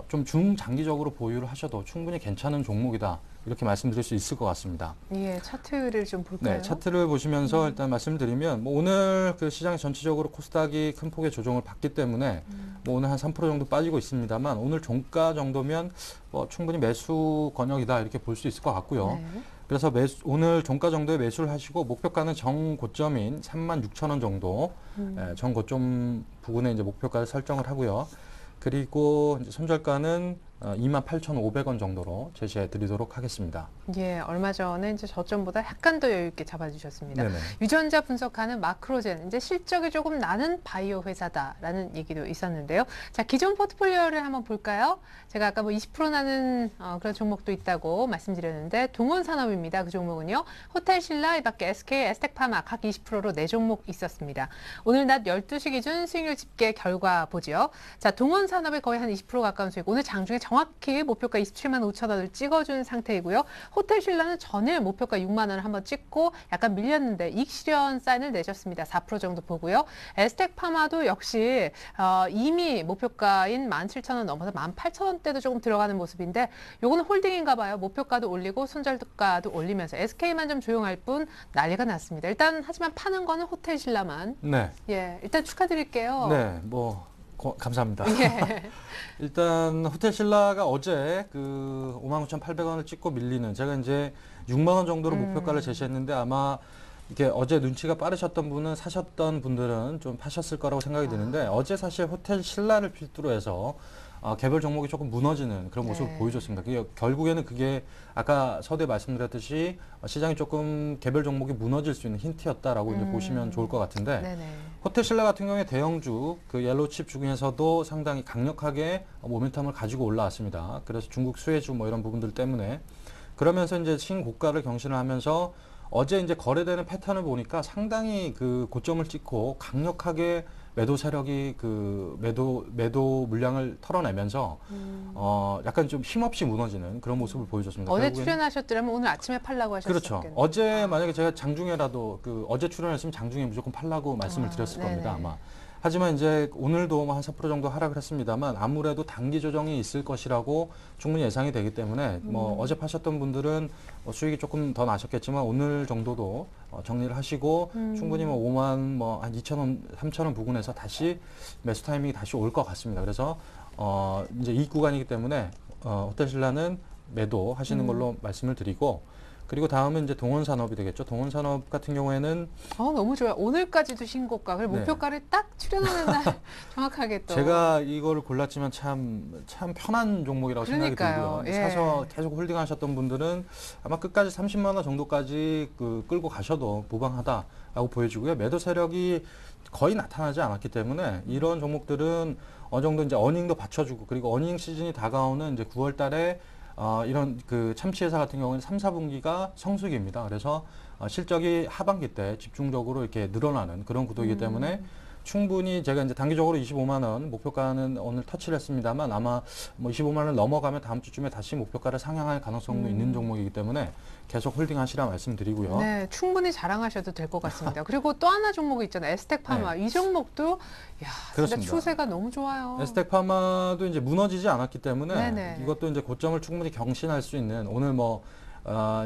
좀 중장기적으로 보유를 하셔도 충분히 괜찮은 종목이다. 이렇게 말씀드릴 수 있을 것 같습니다. 예, 차트를 좀 볼까요? 네, 차트를 보시면서 일단 말씀드리면 뭐 오늘 그 시장 전체적으로 코스닥이 큰 폭의 조정을 받기 때문에 뭐 오늘 한 3% 정도 빠지고 있습니다만 오늘 종가 정도면 뭐 충분히 매수 권역이다 이렇게 볼 수 있을 것 같고요. 네. 그래서 오늘 종가 정도에 매수를 하시고 목표가는 정고점인 36,000원 정도 정고점 부근에 이제 목표가를 설정을 하고요. 그리고 이제 손절가는 28,500원 정도로 제시해 드리도록 하겠습니다. 예, 얼마 전에 이제 저점보다 약간 더 여유 있게 잡아주셨습니다. 네네. 유전자 분석하는 마크로젠, 이제 실적이 조금 나는 바이오 회사다라는 얘기도 있었는데요. 자, 기존 포트폴리오를 한번 볼까요? 제가 아까 뭐 20% 나는 그런 종목도 있다고 말씀드렸는데 동원산업입니다. 그 종목은요. 호텔신라, 이밖에 SK, 에스텍파마 각 20%로 4종목 있었습니다. 오늘 낮 12시 기준 수익률 집계 결과 보죠. 자, 동원산업이 거의 한 20% 가까운 수익. 오늘 장중에 정확히 목표가 27만 5천 원을 찍어준 상태이고요. 호텔신라는 전일 목표가 6만 원을 한번 찍고 약간 밀렸는데 이익 실현 사인을 내셨습니다. 4% 정도 보고요. 에스텍파마도 역시 이미 목표가인 17,000원 넘어서 18,000원대도 조금 들어가는 모습인데 요거는 홀딩인가 봐요. 목표가도 올리고 손절가도 올리면서 SK만 좀 조용할 뿐 난리가 났습니다. 일단 하지만 파는 거는 호텔신라만. 네. 예, 일단 축하드릴게요. 네, 뭐 감사합니다. 예. 일단 호텔신라가 어제 그 59,800원을 찍고 밀리는 제가 이제 6만 원 정도로 목표가를 제시했는데 아마 이렇게 어제 눈치가 빠르셨던 분은 사셨던 분들은 좀 파셨을 거라고 생각이 드는데 어제 사실 호텔신라를 필두로 해서 개별 종목이 조금 무너지는 그런 모습을 네. 보여줬습니다. 결국에는 그게 아까 서두에 말씀드렸듯이 시장이 조금 개별 종목이 무너질 수 있는 힌트였다라고 이제 보시면 좋을 것 같은데 네네. 호텔신라 같은 경우에 대형주 그 옐로우칩 중에서도 상당히 강력하게 모멘텀을 가지고 올라왔습니다. 그래서 중국 수혜주 뭐 이런 부분들 때문에 그러면서 이제 신고가를 경신을 하면서 어제 이제 거래되는 패턴을 보니까 상당히 그 고점을 찍고 강력하게 매도 세력이 그 매도 물량을 털어내면서 약간 좀 힘없이 무너지는 그런 모습을 보여줬습니다. 어제 결국에는- 출연하셨더라면 오늘 아침에 팔라고 하셨겠네요. 그렇죠. 어제 만약에 제가 장중에라도 그 어제 출연했으면 장중에 무조건 팔라고 말씀을 드렸을 네네. 겁니다. 아마. 하지만 이제 오늘도 뭐 한 4% 정도 하락을 했습니다만 아무래도 단기 조정이 있을 것이라고 충분히 예상이 되기 때문에 뭐 어제 파셨던 분들은 수익이 조금 더 나셨겠지만 오늘 정도도 정리를 하시고 충분히 뭐 5만 뭐 한 2,000원, 3,000원 부근에서 다시 매수 타이밍이 다시 올 것 같습니다. 그래서 이제 이익 구간이기 때문에 호텔신라는 매도 하시는 걸로 말씀을 드리고 그리고 다음은 이제 동원산업이 되겠죠. 동원산업 같은 경우에는 너무 좋아요. 오늘까지도 신고가. 그리고 네. 목표가를 딱 출연하는 날 정확하게 또. 제가 이거를 골랐지만 참 편한 종목이라고 생각이 그러니까요. 들고요. 예. 사서 계속 홀딩하셨던 분들은 아마 끝까지 30만 원 정도까지 끌고 가셔도 무방하다라고 보여지고요. 매도 세력이 거의 나타나지 않았기 때문에 이런 종목들은 어느 정도 이제 어닝도 받쳐주고 그리고 어닝 시즌이 다가오는 이제 9월 달에 이런 그 참치회사 같은 경우는 3, 4분기가 성수기입니다. 그래서 실적이 하반기 때 집중적으로 이렇게 늘어나는 그런 구도이기 때문에 충분히 제가 이제 단기적으로 25만 원 목표가는 오늘 터치를 했습니다만 아마 뭐 25만 원을 넘어가면 다음 주쯤에 다시 목표가를 상향할 가능성도 있는 종목이기 때문에 계속 홀딩하시라 말씀드리고요. 네, 충분히 자랑하셔도 될 것 같습니다. 그리고 또 하나 종목이 있잖아요. 에스텍파마. 이 종목도 진짜 그렇습니다. 추세가 너무 좋아요. 에스텍파마도 이제 무너지지 않았기 때문에 네네. 이것도 이제 고점을 충분히 경신할 수 있는 오늘 뭐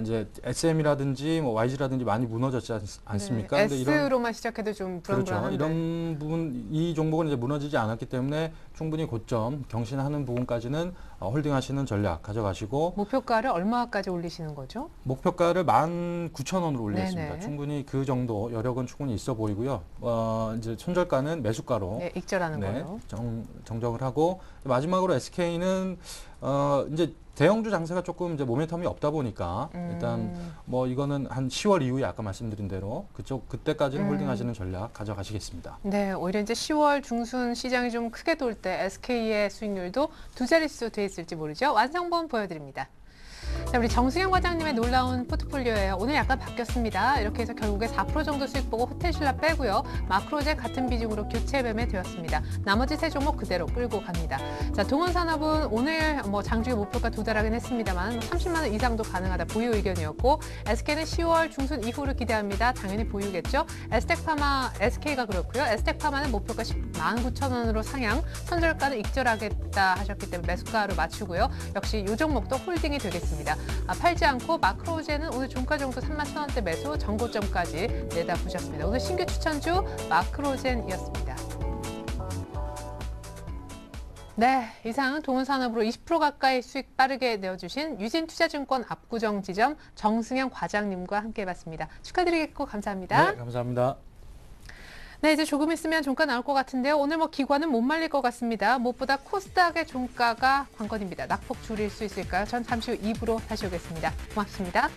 이제 SM이라든지 뭐 YG라든지 많이 무너졌지 않습니까? 네, 근데 S로만 시작해도 좀 그렇죠. 불안불안한데. 이런 부분 이 종목은 이제 무너지지 않았기 때문에 충분히 고점 경신하는 부분까지는 홀딩하시는 전략 가져가시고 목표가를 얼마까지 올리시는 거죠? 목표가를 19,000원으로 올리겠습니다. 네네. 충분히 그 정도 여력은 충분히 있어 보이고요. 이제 손절가는 매수가로 네, 익절하는 걸로. 정정을 하고 마지막으로 SK는 이제 대형주 장세가 조금 이제 모멘텀이 없다 보니까 일단 뭐 이거는 한 10월 이후에 아까 말씀드린 대로 그때까지는 홀딩하시는 전략 가져가시겠습니다. 네, 오히려 이제 10월 중순 시장이 좀 크게 돌 때 SK의 수익률도 두 자릿수 돼 있을지 모르죠. 완성본 보여드립니다. 자, 우리 정승현 과장님의 놀라운 포트폴리오예요. 오늘 약간 바뀌었습니다. 이렇게 해서 결국에 4% 정도 수익 보고 호텔신라 빼고요. 마크로제 같은 비중으로 교체 매매되었습니다. 나머지 세 종목 그대로 끌고 갑니다. 자, 동원산업은 오늘 장중에 목표가 도달하긴 했습니다만 30만 원 이상도 가능하다 보유 의견이었고, SK는 10월 중순 이후를 기대합니다. 당연히 보유겠죠. 에스텍파마, SK가 그렇고요. 에스텍파마는 목표가 19,000원으로 상향, 선절가는 익절하겠다 하셨기 때문에 매수가로 맞추고요. 역시 이 종목도 홀딩이 되겠습니다. 팔지 않고 마크로제는 오늘 종가 정도 31,000원대 매수, 정고점까지 내다보셨습니다. 오늘 신규 추천주 마크로젠이었습니다. 네, 이상 동원산업으로 20% 가까이 수익 빠르게 내어주신 유진투자증권 압구정 지점 정승현 과장님과 함께해봤습니다. 축하드리겠고 감사합니다. 네, 감사합니다. 네, 이제 조금 있으면 종가 나올 것 같은데요. 오늘 기관은 못 말릴 것 같습니다. 무엇보다 코스닥의 종가가 관건입니다. 낙폭 줄일 수 있을까요? 전 잠시 후 2부로 다시 오겠습니다. 고맙습니다.